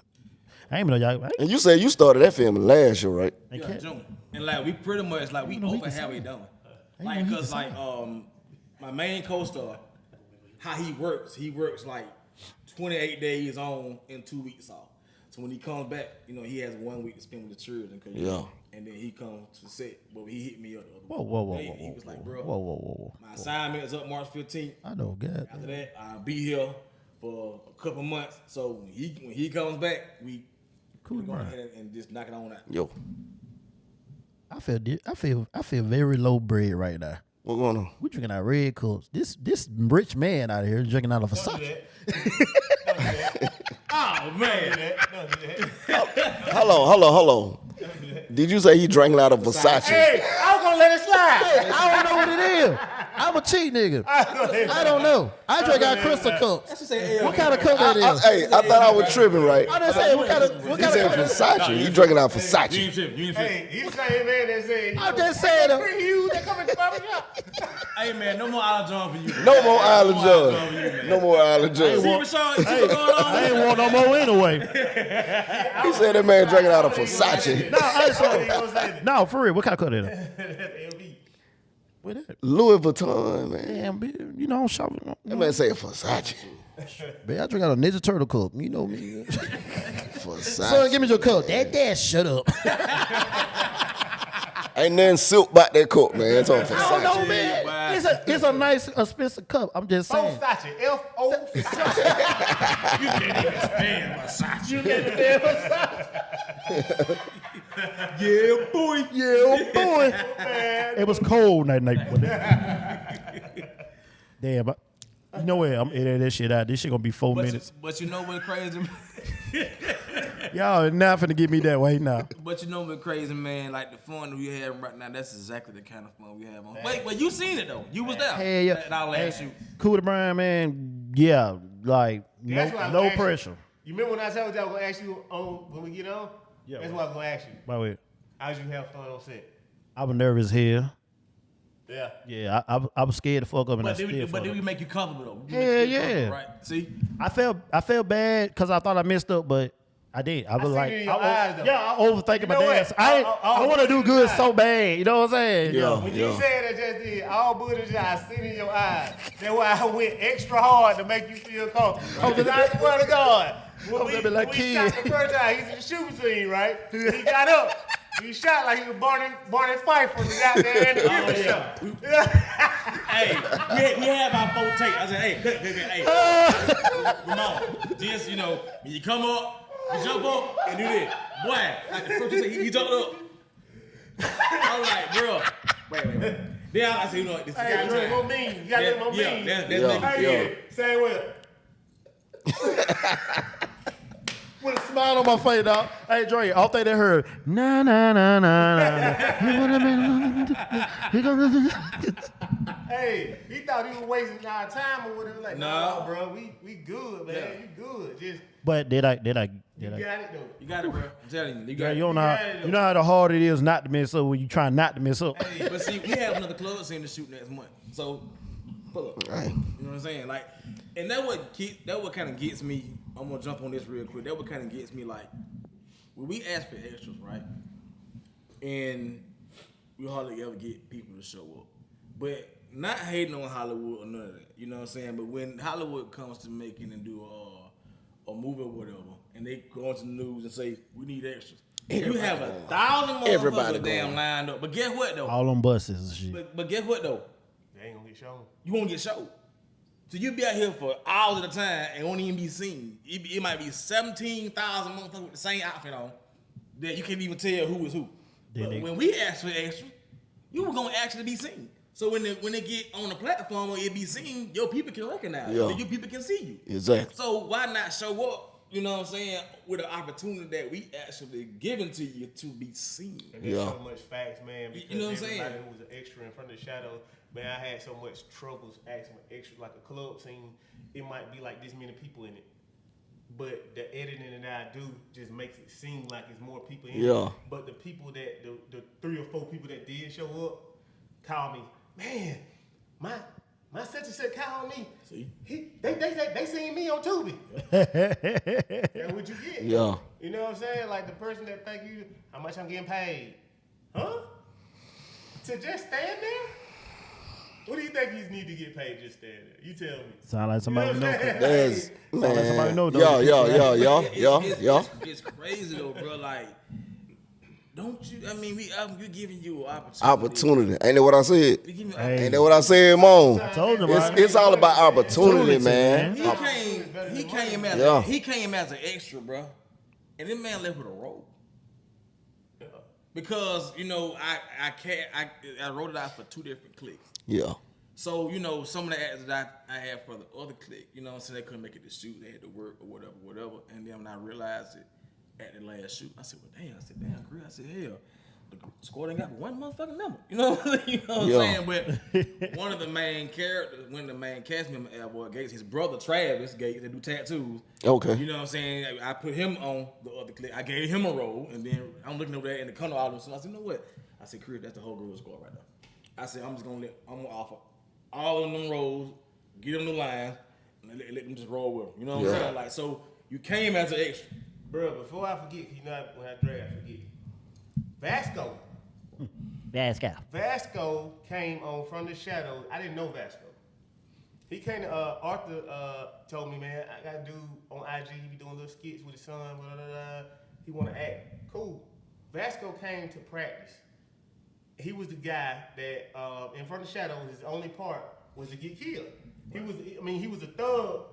I ain't even know y'all. And you said you started that film last year, right? Yeah, June. And like we pretty much like we over halfway done. Like cause like my main co-star, how he works like 28 days on and 2 weeks off. So when he comes back, he has 1 week to spend with the children. Yeah. And then he comes to set, but he hit me up the other Whoa. day. He was like, bro, Whoa. my assignment is up March 15th. I know, God. After that, I'll be here for a couple months. So when he comes back, we go ahead and just knock it on out. Yo, I feel very low bread right now. what going on? We drinking out red cups. This rich man out here drinking out of Versace. Oh man. Hold on. Did you say he drank out of Versace? Hey, I was gonna let it slide. I don't know what it is. I'm a cheat nigga. I don't know. I drink out crystal cups. What kind of cup that is? Hey, I thought I was tripping, right? I done said what kind of He said Versace. You drinking out You Versace. ain't tripping. Hey, he's the same man that said, I'm just saying. Pretty huge. They come in the barbershop. Hey man, no more Island John for you. No more Island John. No more Island See, John. Rashad, you see what's going on? I ain't want no more anyway. He said that man drinking out of Versace. No, no, for real. What kind of cup that is? LV. What that? Louis Vuitton, man. Damn, bitch, I'm shopping. That man say Versace. Man, I drink out a Ninja Turtle cup. You know me. Versace. Son, give me your cup. Dad, shut up. Ain't nothing silk about that cup, man. It's on I don't Versace. know, man. It's a nice, expensive cup. I'm just saying. Versace. F-O. Yeah, boy. It was cold that night. Damn, you know what? I'm editing that shit out. This shit gonna be 4 minutes. But you know what crazy? Y'all are not finna get me that way now. But you know what crazy, man? Like the fun we have right now, that's exactly the kind of fun we have on. Wait, you seen it though? You was there. Hell yeah. At our last shoot. Cool to Brian, man. Yeah, like That's what I was no gonna ask you. pressure. You remember when I told you I was going to ask you when we get on? Yeah, That's right. what I was going to ask you. By the way, How'd you have fun on set? I was nervous here. Yeah. Yeah, I was scared to fuck up, and I But still did fuck we up. make you comfortable though? We Hell make you yeah. comfortable, Right? See? I felt bad because I thought I messed up, but I did. I was seen like, it in your eyes, though. I overthinking my know what? dance. I want to do good so bad. You know what I'm saying? Yeah. When you said that just did, all bullshit I seen in your eyes. That's why I went extra hard to make you feel comfortable. Because I swear to God, when gonna be like we kid. shot the first time, he's in the shooting scene, right? He got up. He shot like he was Barney Fife from the goddamn Oh, show. yeah. Hey, we had about 4 takes. I said, hey, come on. Just, you know, when you come up, you jump up, and do this. Boy, like the first thing he jumped up. I was like, bro, wait. Then I said, you know what, this is Hey, the Dre, time. more mean. You got to more mean. That's Yeah. nigga. Hey, yeah. Same way. With a smile on my face, dog. Hey, Dre, all they heard, nah. He gonna Hey, he thought he was wasting our time or whatever. Like, No. no, bro, we good, man. Yeah. You good. Just But did I? you got it though. You got it, bro. I'm telling you. You Yeah, got you it. know how hard it is not to mess up when you try not to mess up. But see, we have another club scene to shoot next month. So, pull up. Right. You know what I'm saying? Like, and that what kind of gets me. I'm gonna jump on this real quick. That what kind of gets me, like, when we ask for extras, right? And we hardly ever get people to show up. But not hating on Hollywood or none of that. You know what I'm saying? But when Hollywood comes to making and do a movie or whatever, and they go into the news and say we need extras, you have 1,000 Everybody motherfuckers damn going. lined up. But guess what though? All on buses and shit. But guess what though? They ain't gonna get shown. You won't get showed. So you be out here for hours at a time and won't even be seen. It might be 17,000 motherfuckers with the same outfit on that you can't even tell who is who. But when we ask for extra, you were gonna actually be seen. So when they get on the platform or it be seen, your people can recognize you. Yeah. Your people can see you. Exactly. So why not show up? You know what I'm saying? With an opportunity that we actually given to you to be seen. And there's Yeah. so much facts, man. Because You know what I'm everybody saying? who was an extra in front of the shadow, man, I had so much troubles asking for extra. Like a club scene, it might be like this many people in it. But the editing that I do just makes it seem like it's more people in Yeah. it. But the people that, the 3 or 4 people that did show up, call me, man, my such and such called me. See? They seen me on Tubi. That's what you get. Yeah. You know what I'm saying? Like the person that think you, how much I'm getting paid. Huh? To just stand there? What do you think you need to get paid just stand there? You tell me. Sound like somebody You know know. what I'm saying? That's like somebody man. know those Yeah. It's crazy though, bro. Like, don't you? I mean, we're giving you an opportunity. Opportunity. Ain't that what I said? We giving you Hey. Ain't that what I said, Mom? Told them, It's all about opportunity, man. He came as Yeah. he came as an extra, bro, and this man left with a role. Because you know I wrote it out for 2 different clicks. Yeah. So you know some of the actors that I had for the other click, you know, so they couldn't make it to shoot, they had to work or whatever. And then when I realized it at the last shoot, I said, well, damn. I said, damn, Chris. I said, hell, the squad ain't got one motherfucking number. You know what I'm saying? But one of the main characters, one of the main cast members, Boy Gates, his brother Travis Gates, that do tattoos. Okay. You know what I'm saying? I put him on the other clip. I gave him a role, and then I'm looking over there in the corner all of a sudden. I said, you know what? I said, Chris, that's the whole girl squad right now. I said, I'm gonna offer all of them roles, get them the lines, and let them just roll with them. You know what I'm saying? Like, so you came as an extra. Bro, before I forget, you know when I drag, I forget. Vasco came on From the Shadows. I didn't know Vasco. He came to Arthur told me, man, I got a dude on IG, he be doing little skits with his son, blah, blah, blah. He wanna act. Cool. Vasco came to practice. He was the guy that in From the Shadows, his only part was to get killed. He was a thug,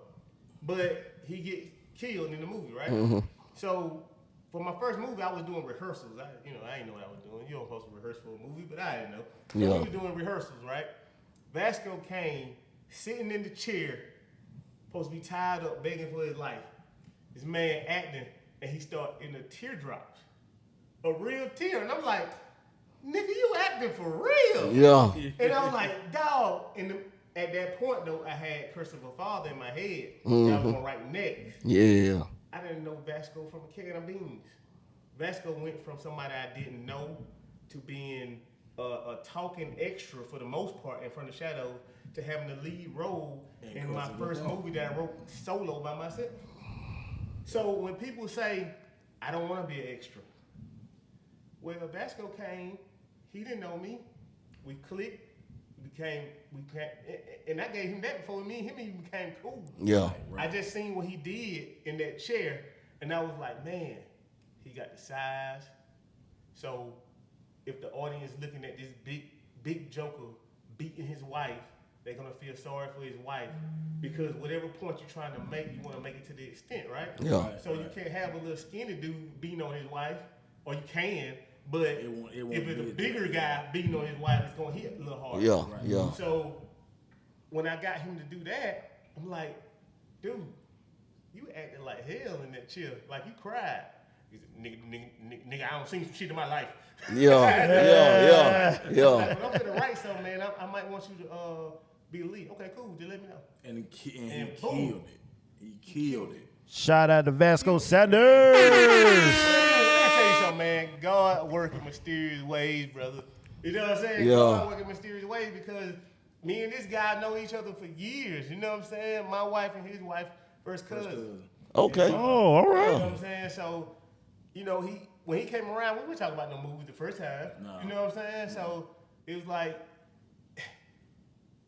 but he gets killed in the movie, right? Mm-hmm. So for my first movie, I was doing rehearsals. I didn't know what I was doing. You don't supposed to rehearse for a movie, but I didn't know. So Yeah. we were doing rehearsals, right? Vasco came, sitting in the chair, supposed to be tied up, begging for his life. This man acting, and he started in the teardrops. A real tear. And I'm like, nigga, you acting for real. Yeah. And I was like, dog. At that point, though, I had Christopher Father in my head. That I was going to write next. Yeah. I didn't know Vasco from a can of beans. Vasco went from somebody I didn't know to being a talking extra for the most part in From the Shadows to having the lead role in my first movie that I wrote solo by myself. So when people say, I don't want to be an extra. Well, Vasco came, he didn't know me. We clicked, and I gave him that before me and him even became cool. Yeah. I just seen what he did in that chair, and I was like, man, he got the size, So if the audience looking at this big joker beating his wife, they're gonna feel sorry for his wife because whatever point you're trying to make, you want to make it to the extent, right? Yeah. So you can't have a little skinny dude beating on his wife, or you can, but won't if be it's a as bigger bad. guy beating on his wife, it's gonna hit a little harder. Yeah, yeah. So when I got him to do that, I'm like, dude, you acting like hell in that chair, like you cried. He said, nigga, I don't seen some shit in my life. Yeah. When I'm gonna write something, man, I might want you to be the lead. Okay, cool. Just let me know. And he And killed boom. it. He killed it. Shout out to Vasco Sanders. Man, I tell you something, man. God work in mysterious ways, brother. You know what I'm saying? Yeah. God work in mysterious ways because me and this guy know each other for years. You know what I'm saying? My wife and his wife, first cousin. Okay. Oh, all You know right. what I'm saying? So, you know, when he came around, we were talking about no movies the first time. No. You know what I'm saying? So it was like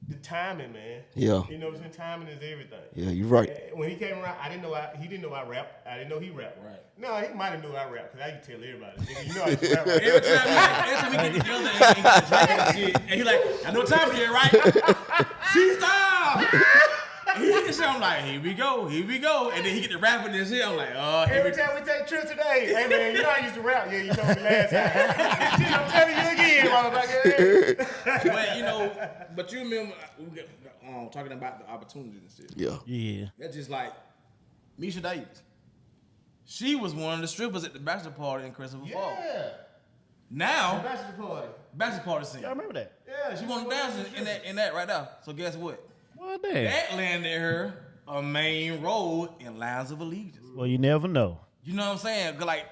the timing, man. Yeah. You know what I'm saying? Timing is everything. Yeah, you're right. When he came around, he didn't know I rap. I didn't know he rap. Right. No, he might have knew I rap because I used to tell everybody. Nigga, you know I used to rap. Right? Every time we get together and get drinking and shit, and he like, I know time here, right? See, stop. He hit this shit, I'm like, here we go. And then he get to rapping this shit, I'm like, oh, Every time we take trips today, hey man, you know I used to rap. Yeah, you told me last time. Shit, I'm telling you again, motherfucker. But you know, but you remember we get talking about the opportunities and shit. Yeah. Yeah. That's just like Misha Davis. She was one of the strippers at the bachelor party in Christopher Falls. Yeah. Now, Bachelor party. bachelor party scene. I remember that. Yeah, She want to dance in that right now. So guess what? Well, damn. That landed her a main role in Lines of Allegiance. Well, you never know. You know what I'm saying? 'Cause like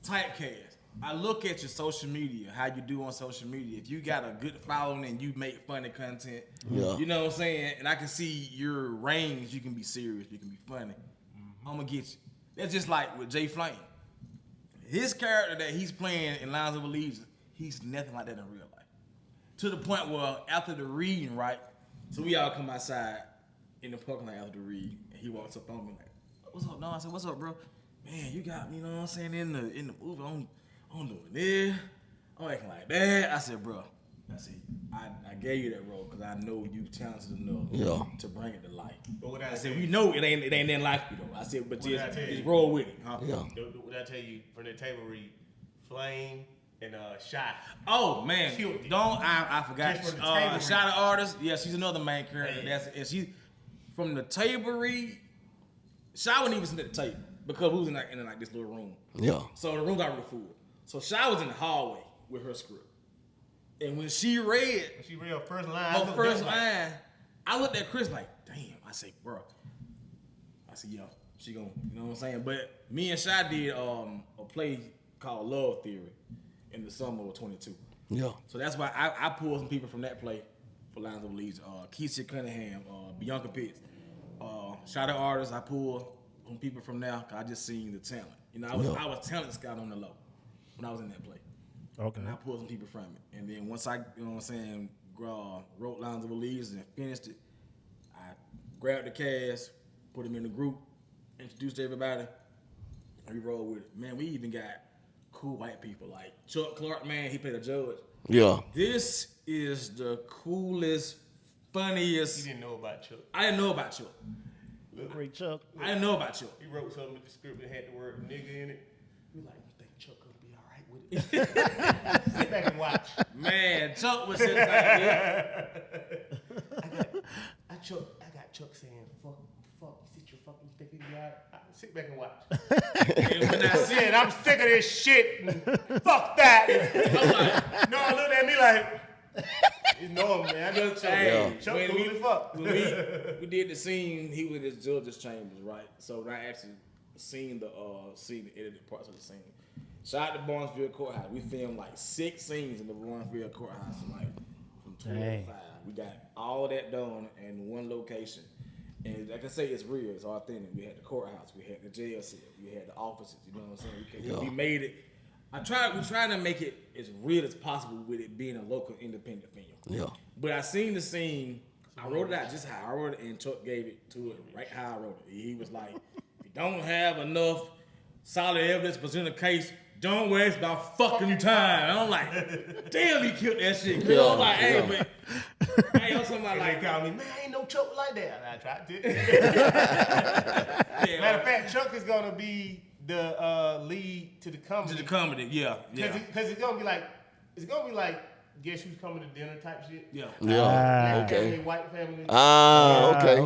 typecast. I look at your social media, how you do on social media. If you got a good following and you make funny content, Yeah. you know what I'm saying? And I can see your range. You can be serious, you can be funny. I'm gonna get you. That's just like with Jay Flame. His character that he's playing in Lines of Allegiance, he's nothing like that in real life. To the point where after the reading, right? So we all come outside in the parking lot after the read, and he walks up on me like, "What's up, no?" I said, "What's up, bro? Man, you got me, you know what I'm saying, in the movie. I'm doing this. I'm acting like that." I said, "Bro," I said, I gave you that role because I know you talented enough to bring it to life. But what I I said, said, "We know it ain't that life, you know." I said, "But What did I tell just you? roll with it, huh?" Yeah. what I tell you from the table read, Flame and Shy. Oh man, Killed it. I forgot. Just from the table read. Shout out artist. Yeah, she's another main character. Yeah. And she from the table read. Shy wasn't even sitting at the table because we was in this little room. Yeah. So the room's already full. So Shy was in the hallway with her script. And when she read She read her first line. her first line, I looked at Chris like, damn. I said, bro. I said, yo, she gonna, you know what I'm saying? But me and Shy did a play called Love Theory in the summer of 22. Yeah. So that's why I pulled some people from that play for Lines of Allegiance. Keisha Cunningham, Bianca Pitts. Shout out artists, I pulled some people from there because I just seen the talent. You know, I was talent scout on the low when I was in that play. Okay. And I pulled some people from it. And then once I, you know what I'm saying, wrote Lines of Allegiance and finished it, I grabbed the cast, put them in the group, introduced everybody, and we rolled with it. Man, we even got cool white people like Chuck Clark, man, he played a judge. Yeah. This is the coolest, funniest. He didn't know about Chuck. I didn't know about Chuck. Great Chuck. I didn't know about Chuck. He wrote something in the script that had the word nigga in it. We like, you think Chuck gonna be all right with it? Sit back and watch. Man, Chuck was sitting like this. I got Chuck saying, fuck, you sit your fucking dick in your eye. Sit back and watch. And when I Shit, I'm sick of this shit. And fuck that. I'm like, no, look at me like, it's normal, man. I know Chuck. Hey, Chuck when cool as fuck. when we did the scene, he was in his judge's chambers, right? So I actually seen the edited parts of the scene. Shout out to Barnesville Courthouse. We filmed like 6 scenes in the Barnesville Courthouse, like from 12 Dang. to 5. We got all that done in one location. And like I say, it's real, it's authentic. We had the courthouse, we had the jail cell, we had the offices, you know what I'm saying? We made it. We tried to make it as real as possible with it being a local independent film. Yeah. But I seen the scene, I wrote it out just how I wrote it, and Chuck gave it to it right how I wrote it. He was like, if you don't have enough solid evidence to present a case, don't waste about fucking time. And I'm like, damn, he killed that shit. You know, I'm like, hey, but I know somebody Like, like, call me, man, ain't no Chuck like that. I tried to. yeah, Matter of fact, Chuck is gonna be the lead to the comedy. to the comedy, yeah. Because it's gonna be like, guess who's coming to dinner type shit. Yeah. Yeah. Black Okay. family, white family. Okay.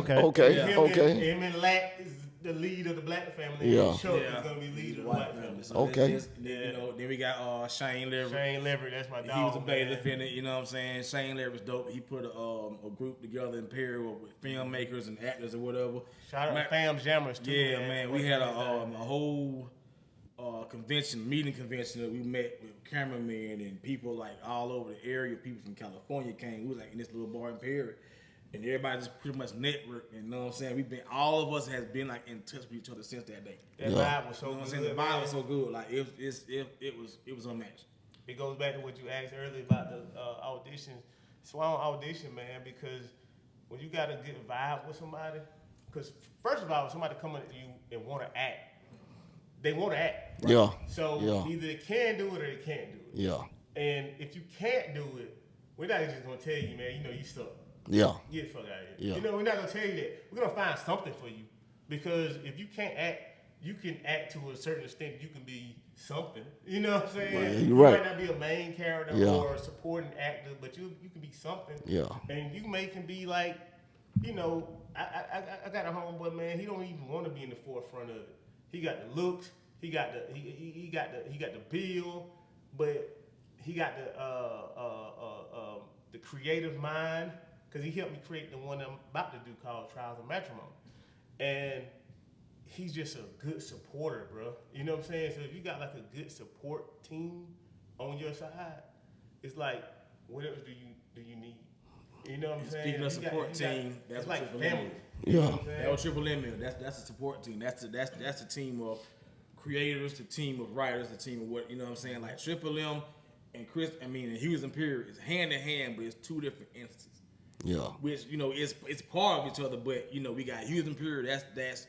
Him and Lack is the lead of the black family. Yeah. And Chuck Yeah. is gonna be lead of the white family. So Okay. you know, then we got Shane Leverett. Shane Leverett, that's my dog. He was a man. bailiff in it, you know what I'm saying? Shane Leverrett's dope. He put a group together, Imperial, with filmmakers and actors or whatever. Shout out Man- to Fam Jammers too. Yeah, man. We had a whole meeting convention that we met with cameramen and people like all over the area. People from California came. We was like in this little bar in Perry. And everybody just pretty much networked. And you know what I'm saying? All of us has been like in touch with each other since that day. That vibe was so You know what I'm good. saying? The vibe man. was so good. Like it was unmatched. It goes back to what you asked earlier about the auditions. So I don't audition, man, because when you got a good vibe with somebody, because first of all, if somebody come up to you and want to act, they want to act. Right? Yeah. So Yeah. either they can do it or they can't do it. Yeah. And if you can't do it, we're not just gonna tell you, man, you know, you suck. Yeah. Get the fuck out of here. Yeah. You know, we're not gonna tell you that. We're gonna find something for you. Because if you can't act, you can act to a certain extent. You can be something. You know what I'm saying? Right, you're you right. might not be a main character Yeah. or a supporting actor, but you can be something. Yeah. And you can be like, you know, I got a homeboy, man. He don't even want to be in the forefront of it. He got the looks. He got the bill, but he got the creative mind. Because he helped me create the one I'm about to do called Trials of Matrimony. And he's just a good supporter, bro. You know what I'm saying? So if you got like a good support team on your side, it's like, what else do you need? You know what I'm saying? Speaking of You support got- team, that's it's what like Triple M family. is. You know Yeah. what I'm saying? That was Triple M. That's a support team. That's a team of creators, the team of writers, the team of what, you know what I'm saying? Like Triple M and and Hughes Imperial is hand in hand, but it's two different entities. Yeah. Which, you know, it's part of each other, but you know, we got Hughes Imperial, that's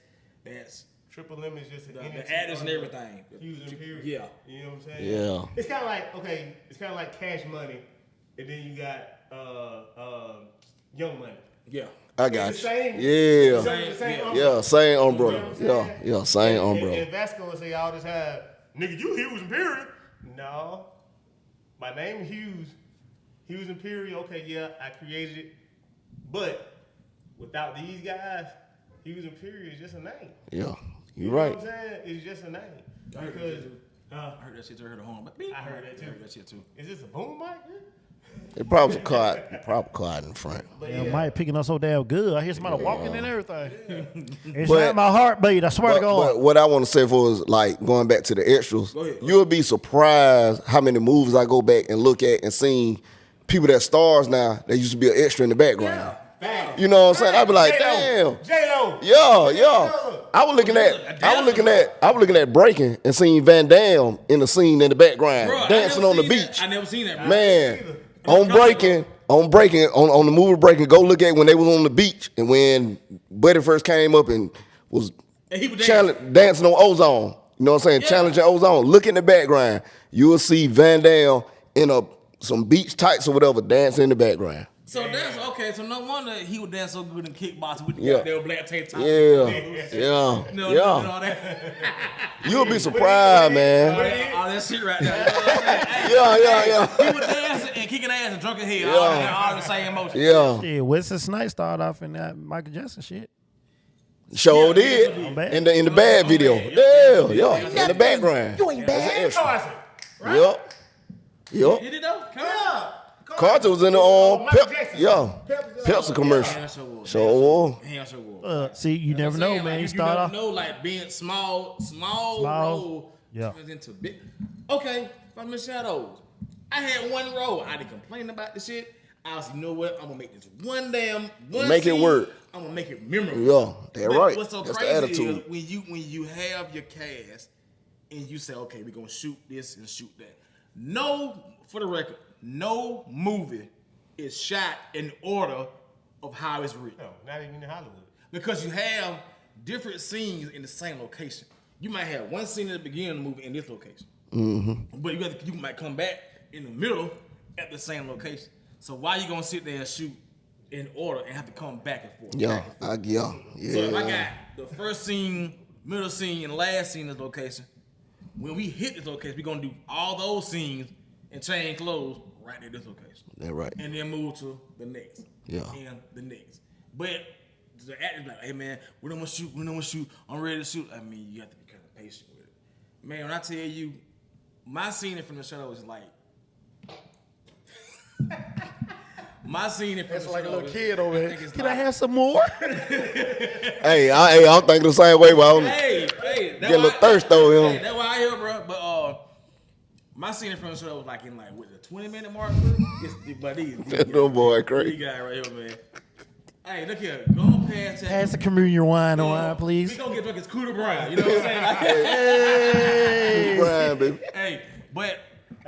Triple M is just an the entity actors and under everything. Hughes Imperial. Yeah. You know what I'm saying? Yeah. It's kind of like Cash Money, and then you got Young Money. Yeah. I got It's you. the same. Yeah. It's the same Yeah. umbrella. Yeah. Same You know umbrella. what I'm Yeah. saying? Yeah. Same And umbrella. Vasco will say all the time, nigga, you Hughes Imperial. No. My name is Hughes. Hughes Imperial, okay, yeah, I created it. But without these guys, Hughes Imperial is just a name. Yeah. You You're know right. what I'm saying? It's just a name. I heard Because, I heard that shit. I heard a horn, but I heard that too. I heard that shit too. is this a boom mic? It probably was a car in front. But Yeah, Mike picking up so damn good. I hear somebody walking and everything. It's But- not my heartbeat. I swear to But God. what I want to say for is like going back to the extras, Go ahead. you'll be surprised how many movies I go back and look at and see people that stars now that used to be an extra in the background. Facts. You know what I'm saying? I'd be like, J-Lo. damn. J-Lo. Yeah. I was looking at Breaking and seeing Van Damme in the scene in the background, Bro, I dancing never on the seen beach. that. I never seen that, bro. Man, either. on the movie Breaking, go look at when they was on the beach and when Buddy first came up and was And he was dancing on Ozone. You know what I'm saying? Yeah. Challenging Ozone. Look in the background. You will see Van Damme in some beach tights or whatever dancing in the background. So that's okay. So no wonder he would dance so good in kickboxing with the Yeah. goddamn black tape top. Yeah. No, Yeah. all that, You'll be surprised, man. all that shit right there. You know what I'm saying? Yeah. He was dancing and kicking ass and drunk in hell. All the same emotion. Yeah. Yeah, Wesley Snipes started off in that Michael Jackson shit. Sure did. In the bad video. Yeah. In the background. You ain't bad. Carson. Yup. Did it though? Come on. Carter was in the Michael Jackson. Pepsi commercial. He So sure was. See, you never know, Saying, man. like, You start never off. know, like being small role Yeah. turns into big. Okay, from the shadows. I had one role. I didn't complain about the shit. I was, you know what? I'm gonna make this one Make it scene, work. I'm gonna make it memorable. yeah, they're But right. What's so That's the crazy attitude. is when you have your cast and you say, okay, we're gonna shoot this and shoot that. No, for the record, no movie is shot in order of how it's written. No, not even in Hollywood. Because you have different scenes in the same location. You might have one scene at the beginning of the movie in this location. But you might come back in the middle at the same location. So why you gonna sit there and shoot in order and have to come back and forth? Yeah, back and forth? yeah. So if I got the first scene, middle scene, and last scene in this location, when we hit this location, we're gonna do all those scenes and change clothes right at this location. That's right. And then move to the next. Yeah. And the next. But the actor's like, hey man, we don't want to shoot, I'm ready to shoot. I mean, you have to be kind of patient with it. Man, when I tell you, my scene in From the Shadow is like, my scene in From the It's like a Shadow little is- kid over I here. think it's Can like- I have some more? Hey, I'm thinking the same way, but Hey, get a little thirst though, Hey, him. that's why I hear, bro. But my scene in From the Shadow was like in with the 20-minute mark. But these Little boy, crazy. These guy right here, man. Hey, look here. Going past that. Pass the communion wine on, We please. gonna get drunk as Cooter Brown. You know what I'm saying? Like, Hey. Brian, baby. hey, but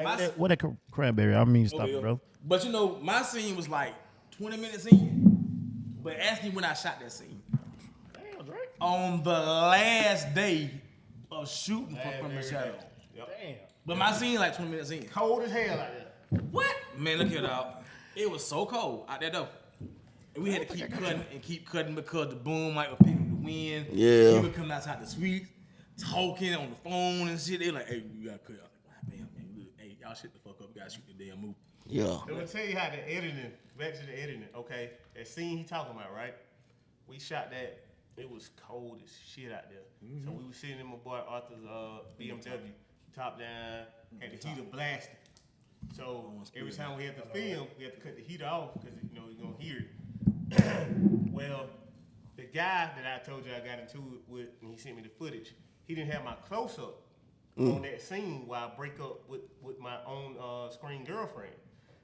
my, What a cranberry. I mean, stop it, bro. but you know, my scene was like 20 minutes in. But ask me when I shot that scene. Damn, Drake. On the last day of shooting From the Shadow. Damn. But my scene like 20 minutes in. Cold as hell out there. What? Man, look here, dog. It was so cold out there though. And we had to keep cutting because the boom might was picking up the wind. Yeah. People coming outside the suite, talking on the phone and shit. They like, hey, you gotta cut. I was like, damn, man. Look, hey, y'all shut the fuck up. You gotta shoot the damn movie. Yeah. Let me tell you how the editing, back to the editing, okay? That scene he talking about, right? We shot that, it was cold as shit out there. So we was sitting in my boy Arthur's BMW, top down, had the heater blasting. So every time we had to film, we had to cut the heater off because you know you're gonna hear it. Well, the guy that I told you I got into it with, and he sent me the footage, he didn't have my close up on that scene while I break up with my own screen girlfriend.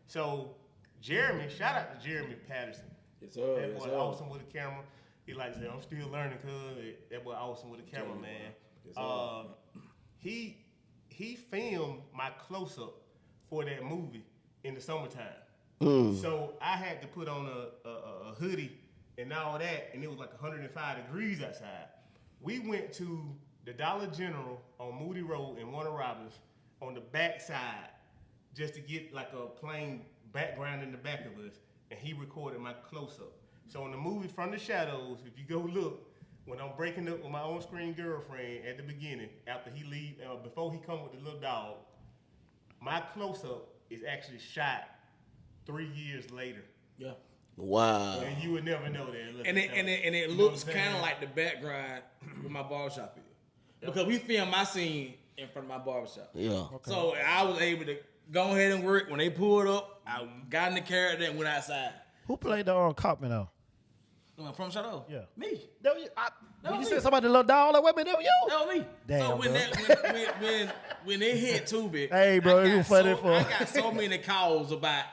So Jeremy, shout out to Jeremy Patterson. Yes, sir. That Yes, boy sir. awesome with a camera. He like said, I'm still learning, cuz that boy awesome with a camera, man. Yes, sir. He filmed my close up for that movie in the summertime. So I had to put on a hoodie and all that, and it was like 105 degrees outside. We went to the Dollar General on Moody Road in Warner Robins on the back side just to get like a plain background in the back of us, and he recorded my close-up. So in the movie From the Shadows, if you go look, when I'm breaking up with my on-screen girlfriend at the beginning, after he leave, before he come with the little dog, my close-up is actually shot 3 years later. Yeah. Wow. And you would never know that. Look, And it you know looks what I'm saying? kind of like the background with my barbershop is. Because we filmed my scene in front of my barbershop. Yeah. So I was able to go ahead and work. When they pulled up, I got in the character and went outside. Who played the Copman though? From Shadow? Yeah. Me. That was you. That When you was said me. somebody little dog, like, wait a minute, that was you. That was me. Damn, so when bro. when it hit Tubi, Hey, bro, I you got funny so, for- I got so many calls about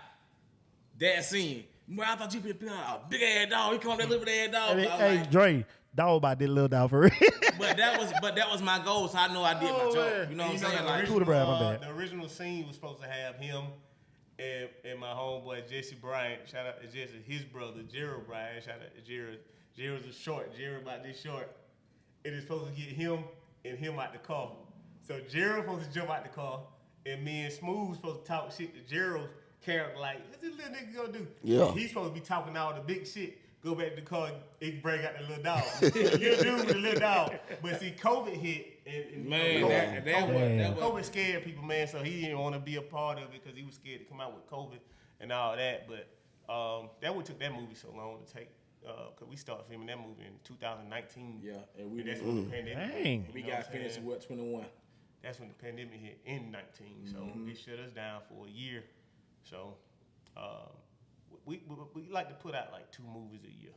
that scene. Well, I thought you been a big ass dog. He called that little ass dog. Hey, I was hey, like, Dre, dog about that little dog for real. but that was my goal, so I know I did my Oh, job. man. You know what I'm You know, saying? the Like, Cool to brag, my bad. The original scene was supposed to have him and my homeboy Jesse Bryant. Shout out to Jesse, his brother Gerald Bryant. Shout out to Gerald. Gerald's a short. Gerald about this short. It is supposed to get him and him out the car. So Gerald supposed to jump out the car, and me and Smooth supposed to talk shit to Gerald's character like, what's this little nigga gonna do? Yeah. And he's supposed to be talking all the big shit. Go back to the car and bring out the little dog. You do with the little dog. But see, COVID hit. And man, COVID, that was COVID scared people, man, so he didn't want to be a part of it because he was scared to come out with COVID and all that. But that what took that movie so long to take, because we started filming that movie in 2019. yeah, and we And that's when the pandemic hit. Dang. we You know got what I'm finished saying? in what 21. That's when the pandemic hit in 19. So it shut us down for a year. So we like to put out like 2 movies a year.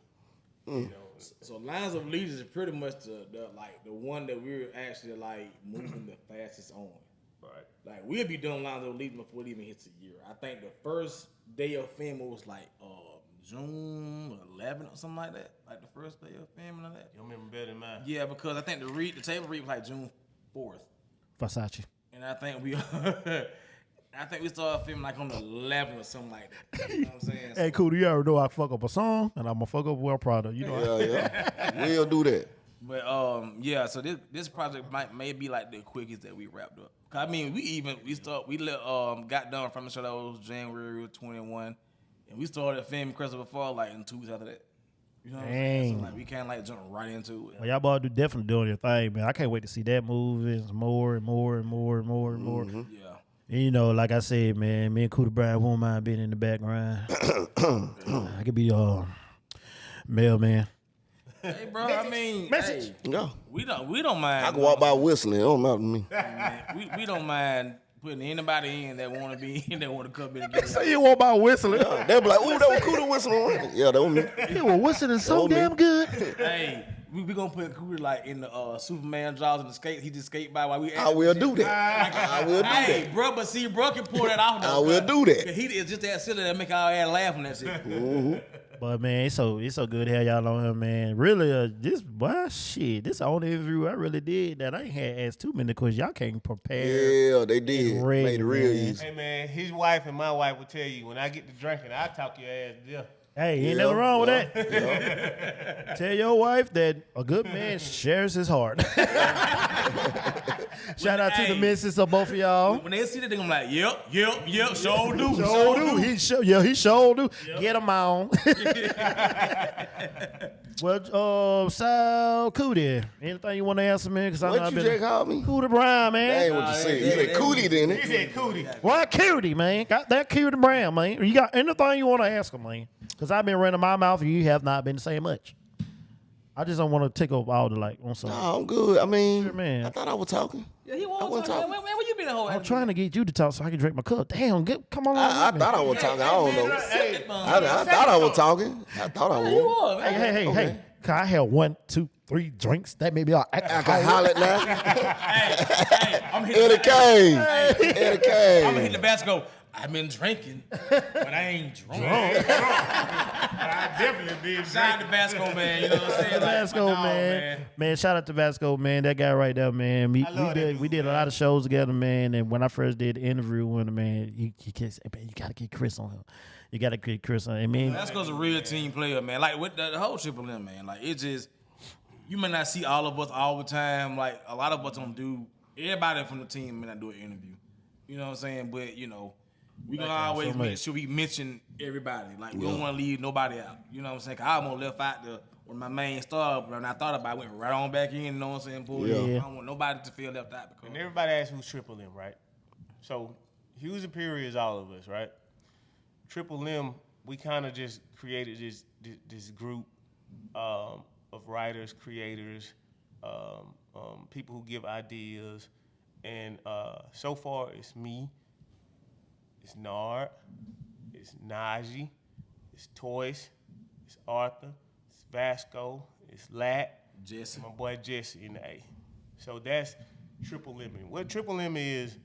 You know, So Lines of Legion is pretty much the one that we're actually like moving the fastest on. right. Like we'll be doing Lines of Legion before it even hits a year. I think the first day of filming was like June 11 or something like that. Like the first day of filming of that. You remember better than mine. Yeah, because I think the table read was like June 4th, Versace. and I think we started filming like on the 11th or something like that. You know what I'm saying? Hey, cool. You already know I fuck up a song, and I'm gonna fuck up a well product. You know. Yeah. We'll do that. But yeah. So this project may be like the quickest that we wrapped up. 'Cause I mean, we got done from the show January 21, and we started filming Christopher Fall like in 2 weeks after that. You know what I'm saying? Dang. So like we can't like jump right into it. Well, y'all boys definitely doing your thing, man. I can't wait to see that movie. It's more and more and more and more and more. Yeah. And, you know, like I said, man, me and Cooter Brown won't mind being in the background. I could be mailman. Hey, bro. I mean, Message. hey, Yeah. we don't mind. I can walk by whistling. It don't matter to me. Man, we don't mind putting anybody in that want to be that want to come in and get So you want about whistling? They'll be like, ooh, that was Cooter whistling. Yeah, that was me. You were whistling so Told me. damn good. Hey, we gonna put Cooter like in the Superman jaws and the skate. He just skate by while we. I will do that. I will do Hey, that. bro, but see, bro can pull that off. I Though, will bro. do that. He is just that silly that make our ass laugh on that shit. But man, it's so good to have y'all on here, man. Really, this the only interview I really did that I ain't had asked too many questions. Y'all can't prepare. Yeah, they did. Ready, Made it real man. easy. Hey man, his wife and my wife will tell you when I get to drinking, I talk your ass there. Hey, ain't nothing wrong with that. Tell your wife that a good man shares his heart. Shout out to the Hey. missus of both of y'all. When they see that, they gonna be like, yep, sure do. Sure do. He sure do. Get him on. Well, Sal Cootie, anything you want to answer, man? Because I know What I've you been just called me? Cootie Brown, That ain't man. what you said. You said Cootie, didn't He it? said cootie. Why Cootie, man? Got that Cootie Brown, man. You got anything you want to ask him, man? Because I've been running my mouth and you have not been saying much. I just don't want to take up all the on something. No, I'm good. I mean, Sure, man. I thought I was talking. Yeah, he won't wasn't talk. talking. Man, where you been the whole? I'm trying to get you to talk so I can drink my cup. Damn, come on. I with me. thought I was talking. I don't know. Hey, I thought I was talking. I thought I You was. was, man. Hey. Cause I had 1, 2, 3 drinks. That made me all I can holler it now. Hey, I'm hitting Eddie Kane. Eddie I'm Kane. hitting the basket. I've been drinking, but I ain't drunk. I definitely been Shout out to Basco, man. You know what I'm saying? Like, Vasco, my dog, man. Shout out to Vasco, man. That guy right there, man. We love that did dude, a lot of shows together, man. And when I first did the interview with him, man, he kept saying, man, you gotta get Chris on him. You gotta get Chris on. I mean, Vasco's a real team player, man. Like with the whole Triple M, man. Like it just, you may not see all of us all the time. Like a lot of us don't do. Everybody from the team may not do an interview. You know what I'm saying? But you know, we gonna always so make much. sure we mention everybody. Like we don't want to leave nobody out. You know what I'm saying? 'Cause I almost left out when my main star. But when I thought about it, I went right on back in. You know what I'm saying? Pulled in. Yeah. I don't want nobody to feel left out because And everybody asks who's Triple M, right? So Hughes Imperial is all of us, right? Triple M, we kind of just created this group of writers, creators, people who give ideas, and so far it's me, it's Nard, it's Najee, it's Toys, it's Arthur, it's Vasco, it's Lat, Jesse. my boy Jesse in the A. So that's Triple M. What Triple M is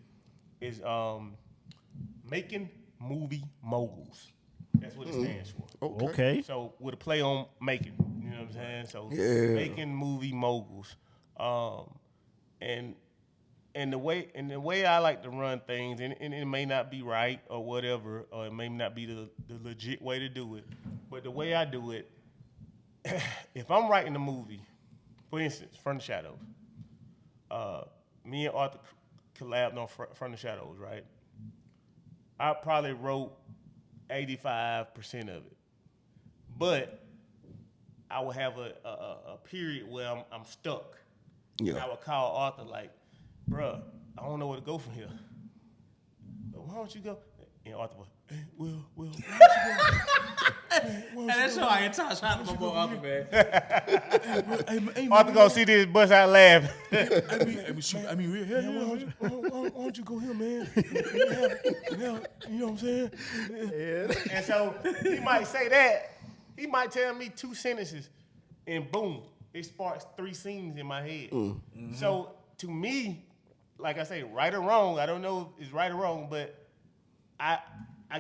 making movie moguls. That's what it stands for. okay. So with a play on making, you know what I'm saying? So Yeah. making movie moguls. And the way I like to run things, and it may not be right or whatever, or it may not be the legit way to do it, but the way I do it, if I'm writing a movie, for instance, From the Shadows, me and Arthur collabed on From the Shadows, right? I probably wrote 85% of it, but I would have a period where I'm stuck. Yeah. And I would call Arthur like, bruh, I don't know where to go from here. But why don't you go? And Arthur was, hey, Will, why don't you go? And that's why I ain't talking. Shout out to my boy Arthur, man. Arthur gonna see this bust out laughing. I mean, Why don't you go here, man? You know what I'm saying? And so he might say that. He might tell me 2 sentences, and boom, it sparks 3 scenes in my head. So to me, like I say, right or wrong, I don't know if it's right or wrong, but I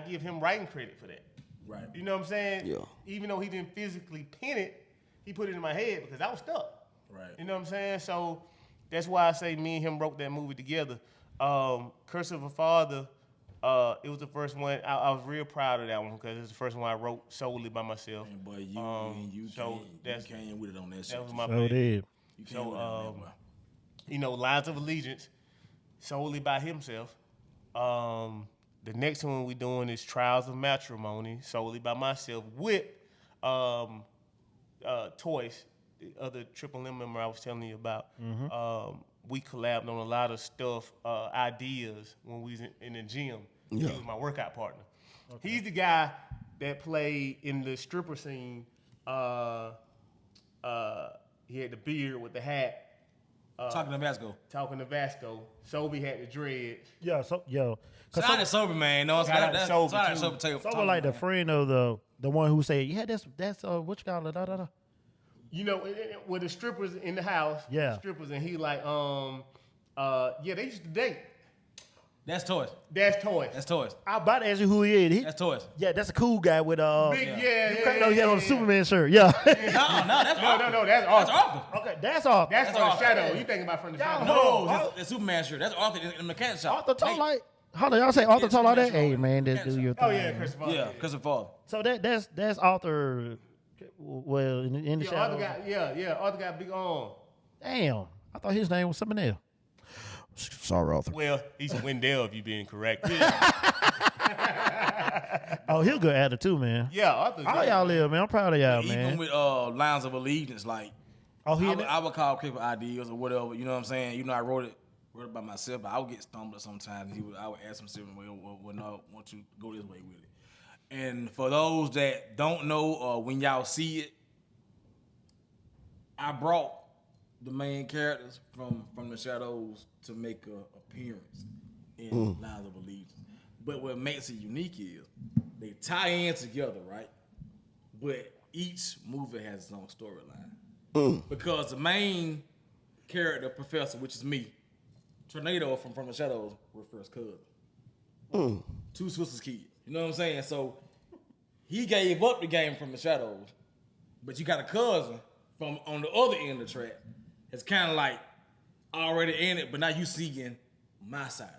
give him writing credit for that. Right. You know what I'm saying? Yeah. Even though he didn't physically pen it, he put it in my head because I was stuck. Right. You know what I'm saying? So that's why I say me and him wrote that movie together. Curse of a Father, it was the first one. I was real proud of that one because it's the first one I wrote solely by myself. And boy, you so came with it on that shit. That was my So baby. did. You can't win that, boy. Lines of Allegiance, solely by himself. The next one we doing is Trials of Matrimony, solely by myself, with Toys, the other Triple M member I was telling you about. We collabed on a lot of stuff, ideas when we was in the gym. He was my workout partner. Okay. He's the guy that played in the stripper scene. He had the beard with the hat. Talking to Vasco. Sobe had the dreads. Yeah, Shout out to Sobe, man. No, Shout out to Sobe, Sobe. Sobe like the friend of the one who said, yeah, that's what you call it, da. With the strippers in the house, strippers, and he like, they used to date. That's Toys. That's Toys. I'm about to ask you who he is. That's Toys. Yeah, that's a cool guy with Big, he had on a Superman shirt. Yeah. No, that's Arthur. No, that's Arthur. Okay, that's Arthur. That's from the shadow. You thinking about from the shadow? No, that's Superman shirt. That's Arthur in the mechanic shop. Arthur talk like. How do y'all say Arthur talk like that? Hey man, just do your thing. Oh yeah, Christopher. Yeah, Christopher. So that's Arthur. Well, in the shadow. Arthur got a big arm. Damn, I thought his name was something else. Sorry, Arthur. Well, he's Wendell if you being correct. Oh, he'll good at it too, man. Yeah, Arthur. How y'all live, man? I'm proud of y'all, Even man. with Lines of Allegiance, like I would call Cripple ideas or whatever. You know what I'm saying? I wrote it by myself, but I would get stumbled sometimes. I would ask him something, well, no, I want you to go this way with it. And for those that don't know, when y'all see it, I brought the main characters from the shadows to make an appearance in Lines of Allegiance. But what makes it unique is they tie in together, right? But each movie has its own storyline. Because the main character, Professor, which is me, Tornado from the Shadows, were first cousins. Two sisters' kids. You know what I'm saying? So he gave up the game from the Shadows, but you got a cousin from on the other end of the track that's kind of like already in it, but now you seeing my side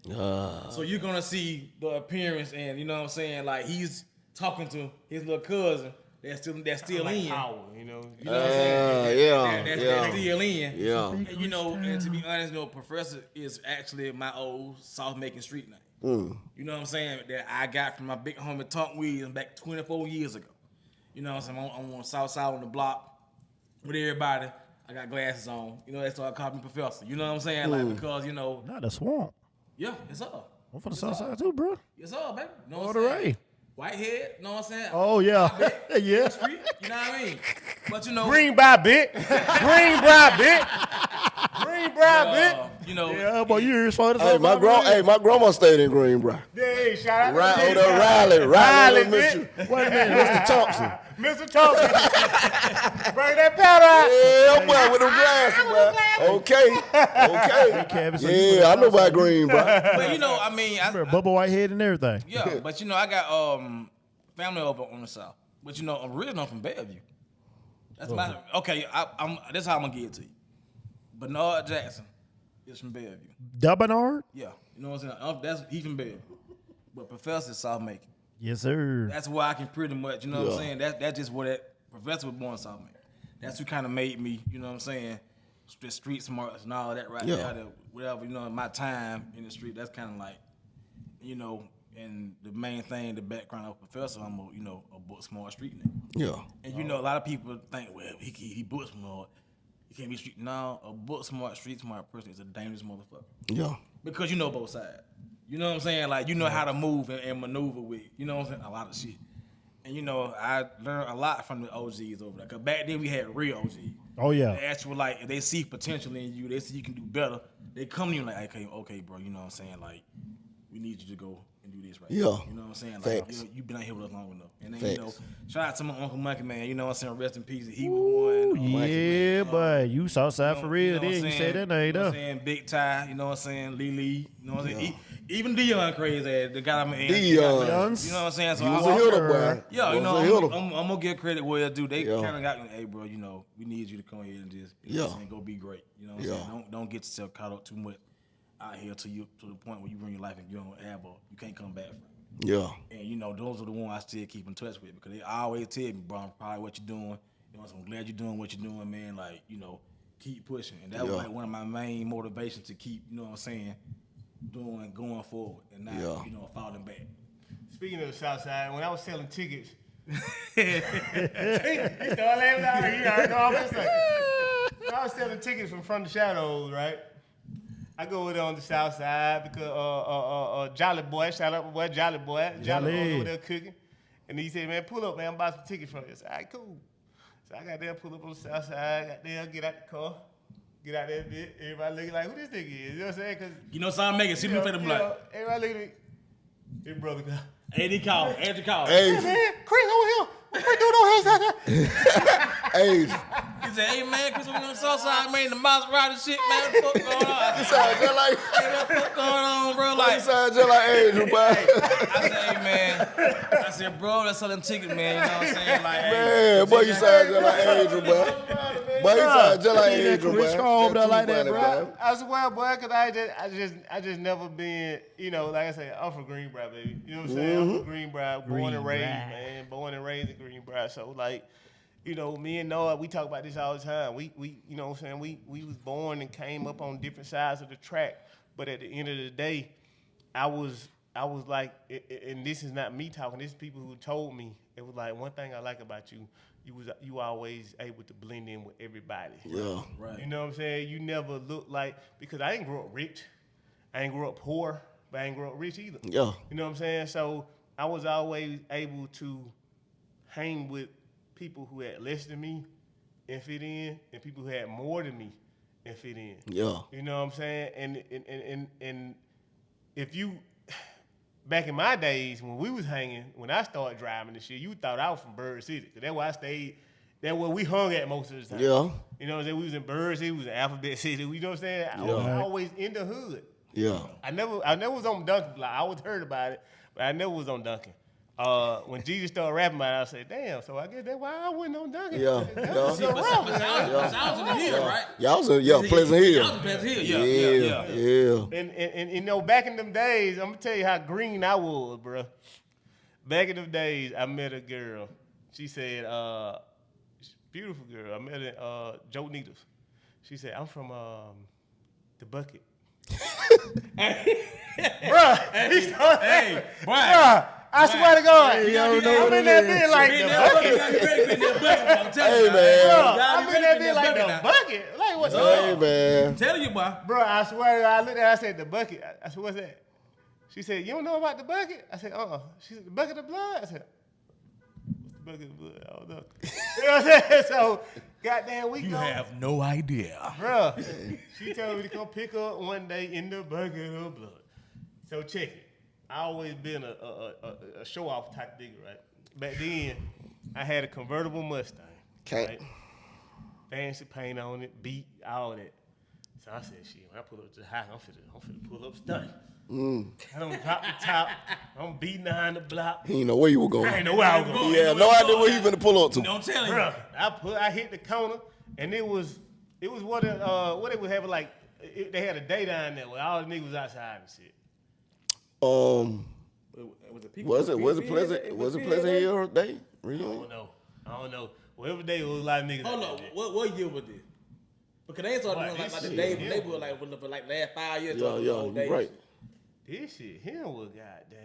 of it. So you're gonna see the appearance, and you know what I'm saying? Like he's talking to his little cousin that's still like in. Power, You know what I'm saying? That's still in. Yeah. And and to be honest, Professor is actually my old South-Macon street name. You know what I'm saying? That I got from my big homie Tonk Williams back 24 years ago. You know what I'm saying? I'm on the south side on the block with everybody. I got glasses on. They started calling me Professor. You know what I'm saying? Like, because, Not the swamp. Yeah, it's up. I'm from the south side too, bro. It's up, baby. You know Oh, what the I'm saying? Ray. Whitehead, you know what I'm saying? Oh, yeah. Yeah. Street, you know what I mean? But Greenbrier bit. Yeah, boy, you as far as Hey, my grandma stayed in Greenbrier. Hey, shout out Riley to Riley bitch. Wait a minute, Mr. Thompson. Mr. Thompson. Bring that powder out. Yeah, boy, with them glasses, boy. Okay. Yeah, I know about Greenbrier. But I mean, Bubba Whitehead and everything. yeah, but I got family over on the south. But I'm original from Bellevue. That's my okay. That's how I'm gonna get it to you. Bernard Jackson is from Bellevue. Bernard? Yeah, you know what I'm saying. He's from Bellevue, but Professor is South Macon. Yes, sir. That's why I can pretty much, what I'm saying. That's just what that Professor was born in South Macon. That's who kind of made me, you know what I'm saying. The street smarts and all that right there. That whatever, my time in the street. That's kind of like, and the main thing, the background of Professor, I'm a book smart street nigga. Yeah. And a lot of people think, well, he book smart, he can't be street. No, a book smart, street smart person is a dangerous motherfucker. Yeah. Because you know both sides. You know what I'm saying? Like, you know how to move and maneuver with, you know what I'm saying? A lot of shit. And I learned a lot from the OGs over there. Cause back then we had real OGs. Oh yeah. They actually if they see potential in you, they see you can do better. They come to you like, okay, bro, you know what I'm saying? Like, we need you to go and do this right. Yeah. You know what I'm saying? Like, Facts. you've been out here with us long enough. And then, Facts. shout out to my Uncle Monkey, man. You know what I'm saying? Rest in peace. He was one. Yeah, but you Southside for real. what I'm Then you say that name, You know what I'm though. saying? Big Ty, you know what I'm saying? Lee, you know what I'm saying? Even Dion crazy ass, the guy I'm in. Dion. You know what I'm saying? So He was a hitter, boy. yeah, He was a hitter. I'm gonna give credit where it's due. They Yeah. kind of got me, hey, bro, we need you to come here and just, go be great. You know what I'm saying? Don't get yourself caught up too much out here to the point where you ruin your life and you don't have you can't come back from. Yeah. And those are the ones I still keep in touch with because they always tell me, bro, I'm proud of what you're doing. I'm glad you're doing what you're doing, man. Like, keep pushing. And that was like one of my main motivations to keep, you know what I'm saying, going forward and not, you know, falling back. Speaking of the South Side, when I was selling tickets, you start laughing out here. I know I'm just like, when I was selling tickets from From the Shadows, right? I go over there on the South Side because Jolly Boy, shout out my boy Jolly Boy. Jolly Boy over there cooking. And he said, man, pull up, man, I'm buying some tickets from you. I said, all right, cool. So I got there, pull up on the South Side, got there, get out the car, get out there a bit. Everybody looking like, who this nigga is? You know what I'm saying? Cause, You know, so I'm making see me for them like, everybody looking at me. His brother got. Andrew called. Hey, Man, Chris over here. What we doing on here? hey, He said, hey man, Chris, we on the south side, man, the Maserati shit, man, what the fuck going on? you sound just like, What the fuck going on, bro? you Like, sound just like Angel, boy. I said, hey man, I said, bro, let's sell them tickets, man, you know what I'm saying? Like, hey, Man, boy, you sound just like Angel, boy. Boy, you sound just like Angel, boy. Chris Cole over there like that, bro. I swear, boy, because I just never been, you know, like I said, I'm from Greenbrier, baby. You know what I'm saying? I'm from Greenbrier, born and raised, man. Born and raised in Greenbrier. So, like, you know, me and Noah, we talk about this all the time. We you know what I'm saying? We was born and came up on different sides of the track. But at the end of the day, I was like, and this is not me talking, this is people who told me, it was like, one thing I like about you, you always able to blend in with everybody. Yeah. right. You know what I'm saying? You never look like, because I didn't grow up rich. I didn't grow up poor, but I didn't grow up rich either. Yeah. You know what I'm saying? So I was always able to hang with people who had less than me and fit in, and people who had more than me and fit in. Yeah. You know what I'm saying? And if you, back in my days when we was hanging, when I started driving and shit, you thought I was from Bird City. Cause that's where I stayed. That's where we hung at most of the time. Yeah. You know what I'm saying? We was in Bird City, we was in Alphabet City. You know what I'm saying? I was always in the hood. Yeah. I never was on Duncan Block. I always heard about it, but I never was on Duncan. When Jesus started rapping about it, I said, damn, so I guess that's why I wasn't on Duncan. Yeah. That's Yeah. so wrong, man. I was in the hill, right? Y'all was in, Pleasant Hill. I was in Pleasant Hill, yeah. Yeah. And you know, back in them days, I'm gonna tell you how green I was, bro. Back in them days, I met a girl. She said, beautiful girl. I met her at Joe Needles. She said, I'm from the Bucket. Bruh, Hey, boy. bruh, I swear to God, Hey, y'all know I'm what in that it bit is. like Hey, the that Bucket. bucket. Hey, man. Bruh, Y'all I'm be in that ready bit for like the the bucket Bucket. Like what? Hey, man. Tell you, boy. Bro, I swear to God, I looked at her, I said, the Bucket. I said, what's that? She said, you don't know about the Bucket? I said, She said, the Bucket of Blood? I said, what's the Bucket of Blood? I don't know. You know what I'm saying? So, goddamn, we go. no idea. Bro, she told me to come pick her up one day in the Bucket of Blood. So, check it. I always been a show-off type nigga, right? Back then, I had a convertible Mustang. Can't. Right? Fancy paint on it, beat, all that. So I said, shit, when I pull up to the house, I'm finna pull up stunt. I don't drop the top. I'm beating behind the block. He didn't know where you were going. I ain't know where I was going. Yeah, no idea where you finna pull up to. Don't tell you. Bruh, I hit the corner, and it was what they would have like. They had a day down there where all the niggas was outside and shit. Was it Pleasant Hill Day? Really? I don't know. Whatever day it was, a lot of niggas. Hold out on, there. what year was this? Because they ain't started doing like the neighborhood like for like last 5 years. Yeah, you right. This shit here was goddamn.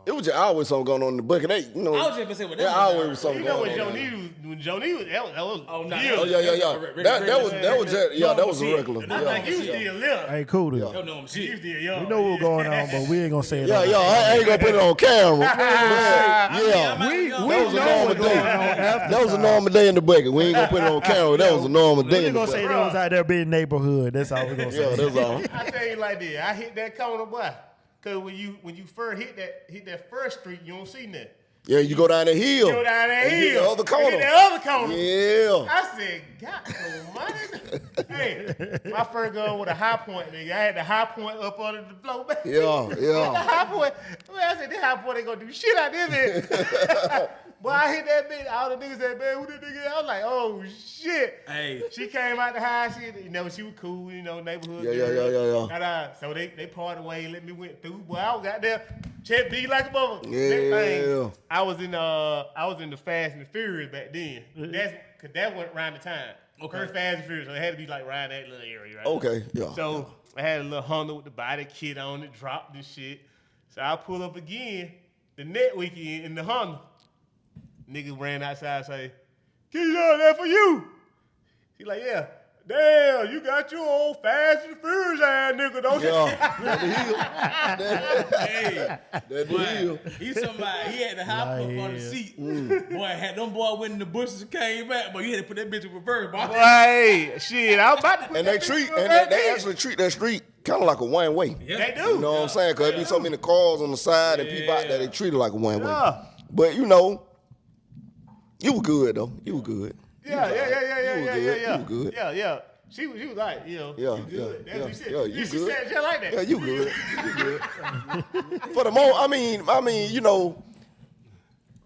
It was just always something going on in the bucket. They, you know, I was just gonna say what there always was something You know going when on. Joe Nee was that was Oh, no. years. Oh yeah. That was a regular. I think Yeah. you still live. Hey, cool dude. Don't know him You shit. still young. We know what's going on, but we ain't gonna say it. Yeah, on yeah. I ain't gonna put it on camera. Yeah. We That was a know normal what's going day. on after That was a time. normal day in the bucket. We ain't gonna put it on camera. That was a normal We day ain't in the gonna say bucket. they was out there being neighborhood. That's all we gonna say. Yeah, that's all. I tell you like this, I hit that corner, boy. Cause when you first hit that first street, you don't see nothing. Yeah, you go down the hill. Go down that and you hit hill. the other corner. Hit that other corner. Yeah. I said, God almighty. Hey, my first gun with a high point, nigga. I had the high point up under the floor, man. The Yeah. high point. Man, I said, this high point ain't gonna do shit out there, man. Boy, I hit that bitch. All the niggas said, man, who that nigga is? I was like, oh, shit. Hey. She came out the house. She was cool, neighborhood Yeah. girl. And, so they parted away and let me went through. Boy, I was out there, check B like a mother. Next thing, I was in the Fast and the Furious back then. Cause that went around the time. Okay. First Fast and Furious, so it had to be like around that little area, right? Okay, yeah. So I had a little Honda with the body kit on it, dropped and shit. So I pull up again the next weekend in the Honda. Niggas ran outside and say, Keyshawn, that for you. He like, yeah. Damn, you got your old Fast and Furious ass nigga, don't you? Yeah, that the heel. He's somebody, he had to hop up on the seat. Boy, had them boy went in the bushes and came back, but you had to put that bitch in reverse, boy. Hey, shit, I was about to put And that they actually treat that street kind of like a one way. Yeah. They do. You know what I'm saying? Because there be so many cars on the side and people out there, they treat it like a one way. Yeah. But you were good though. You were good. Yeah. You were good. Yeah. She was like, Yeah, you good. yeah, That's what she said. yeah, you She good. said just like that. Yeah, you good. You good. For the most, I mean,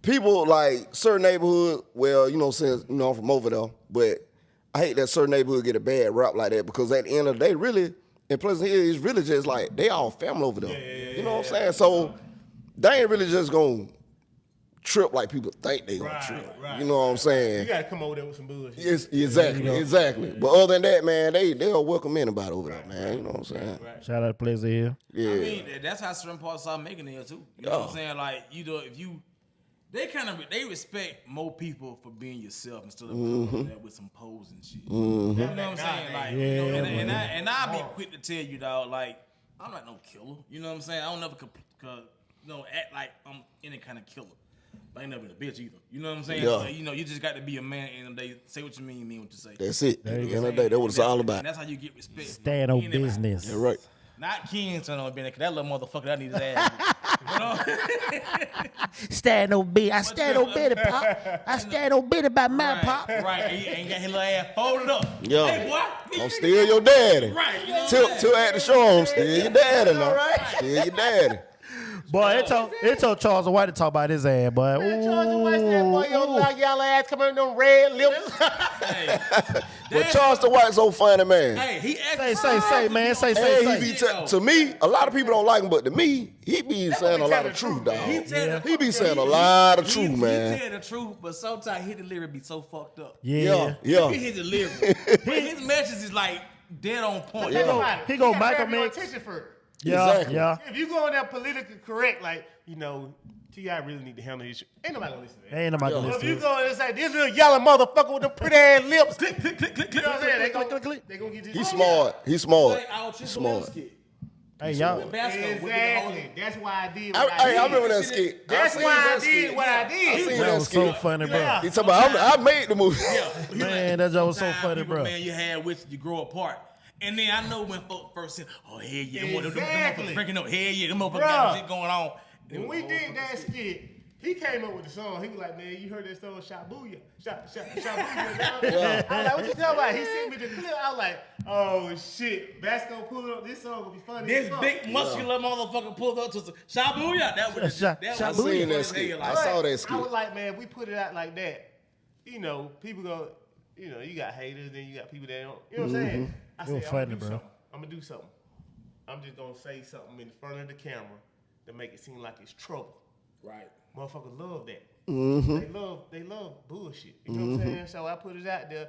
people like certain neighborhood. Well, since I'm from over there, but I hate that certain neighborhood get a bad rap like that because at the end of the day, really, in Pleasant Hill, it's really just like they all family over there. You know what I'm saying? So they ain't really just gonna trip like people think they gonna trip. Right. You know what I'm saying? You gotta come over there with some bullshit. Yes, exactly. But other than that, man, they'll welcome anybody over there, man. You know what I'm saying? Shout out to Pleasant Hill. Yeah. I mean, that's how certain parts start making it too. You know what I'm saying? Like, they respect more people for being yourself instead of coming there with some pose and shit. You know what I'm saying? Like, and I'll be quick to tell you, dog, like, I'm not no killer. You know what I'm saying? I don't never act like I'm any kind of killer. I ain't never been a bitch either. You know what I'm saying? Yeah. But, you just got to be a man and they say what you mean what you say. That's it. At the end of the day, that's what it's all about. And that's how you get respect. Stand on business. Yeah, right. Not Ken stand on business, because that little motherfucker, I need his ass. You know? Stand on business. I stand on business, pop. I stand on business by my pop. Right, he ain't got his little ass folded up. Yeah. Hey, boy. I'm still your daddy. Right, you know what I'm saying? Till at the show, I'm still your daddy now. Still your daddy. Boy, it told Charles White to talk about his ass, boy. Charles White said, boy, your long yellow ass coming in them red lips. Hey, But Charles the White's so funny, man. hey, he Say, man. Say. And he be to me, a lot of people don't like him, but to me, he be saying a lot of truth, dog. He be saying a lot of truth, man. He tell the truth, but sometimes his delivery be so fucked up. Yeah. Yeah. His delivery. His message is like dead on point. He go Michael Mix. attention for it. Yeah, Exactly. yeah. If you go in there politically correct, like, T.I. really need to handle his shit. Ain't nobody gonna listen to that. Ain't nobody gonna But if listen you to it. go in and say, this little yellow motherfucker with them pretty ass lips, Click, click, click, click, you know what I'm saying? They click. gonna get this. He's smart. He's smart. Like our He's smart. skit. Hey, y'all. Exactly. That's why I did I what I did. remember that skit. That's seen why that I skit. did what I I did. seen That that was so skit. funny, bro. Yeah. He talking about, I made the movie. Man, that joke was so funny, people, bro. Man, you had which you grow apart. And then I know when folks first said, oh, hell yeah, them Exactly. motherfuckers breaking up. Hell yeah, them motherfuckers Bruh. got shit going on. When we did that skit, he came up with the song. He was like, man, you heard that song, Shabuya? Shabuya. Yeah. I was like, what you talking about? He sent me the clip. I was like, oh, shit. Basco pulled up. This song will be funny. This as fuck. big muscular motherfucker pulled up to some Shabuya. That was Sha- that I was seen that funny skit. as hell, I like, saw that I skit. was like, man, if we put it out like that, people go, you got haters, then you got people that don't, you know what I'm saying? I said, was funny, bro. I'm going to do something. I'm just going to say something in front of the camera to make it seem like it's trouble. Right. Motherfuckers love that. They love bullshit. You know what I'm saying? So I put it out there.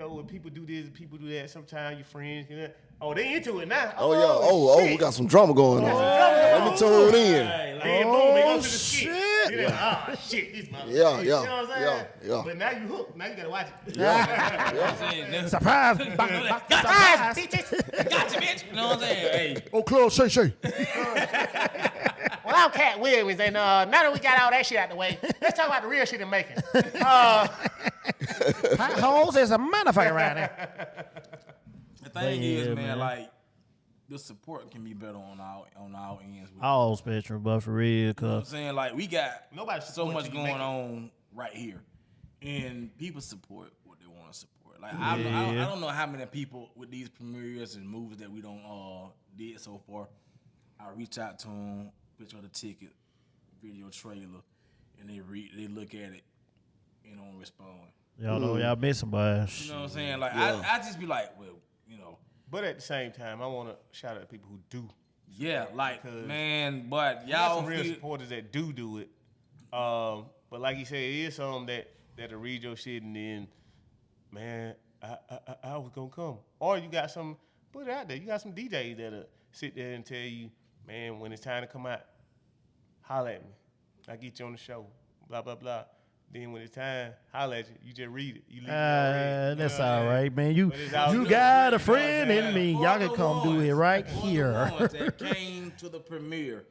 When people do this, people do that. Sometimes your friends, they into it now. Oh, yeah. Oh, we got some drama going on. Let me tune in. Then boom, they go to the skit. Shit, these motherfuckers. Yeah, You know what I'm saying? yeah. But now you hooked. Now you gotta watch it. Surprise. Surprise, bitches. Gotcha, bitch. You know what I'm saying? Hey. Oh, Claude, Shay. Well, I'm Cat Williams, and now that we got all that shit out the way, let's talk about the real shit in Macon. Potholes is a motherfucker right there. The thing is, Yeah, man, man. like the support can be better on our ends. With All spectrum, but for real, You know what I'm cuz. saying? Like, we got Nobody so supports much you, going make it. on right here. And people support what they want to support. Like, I don't know how many people with these premieres and movies that we don't did so far, I reach out to them, picture of the ticket, video trailer, and they look at it and don't respond. Y'all know y'all missing, boy. You know what I'm saying? Like Yeah. I just be like, well, you know, But at the same time, I want to shout out to people who do. yeah, like Because man, but You got y'all some real feel, supporters that do it. But like you said, it is some that'll read your shit and then, man, I was gonna come. Or you got some, put it out there. You got some DJs that'll sit there and tell you, man, when it's time to come out, holla at me. I get you on the show. Blah blah blah. Then when it's time, holla at you. You just read it. You leave it already. That's You know what I'm all saying? right, man. You But it's all good. got a You know friend what I'm in saying? me. for Y'all the can come do it ones- right for here. The ones that came to the premiere,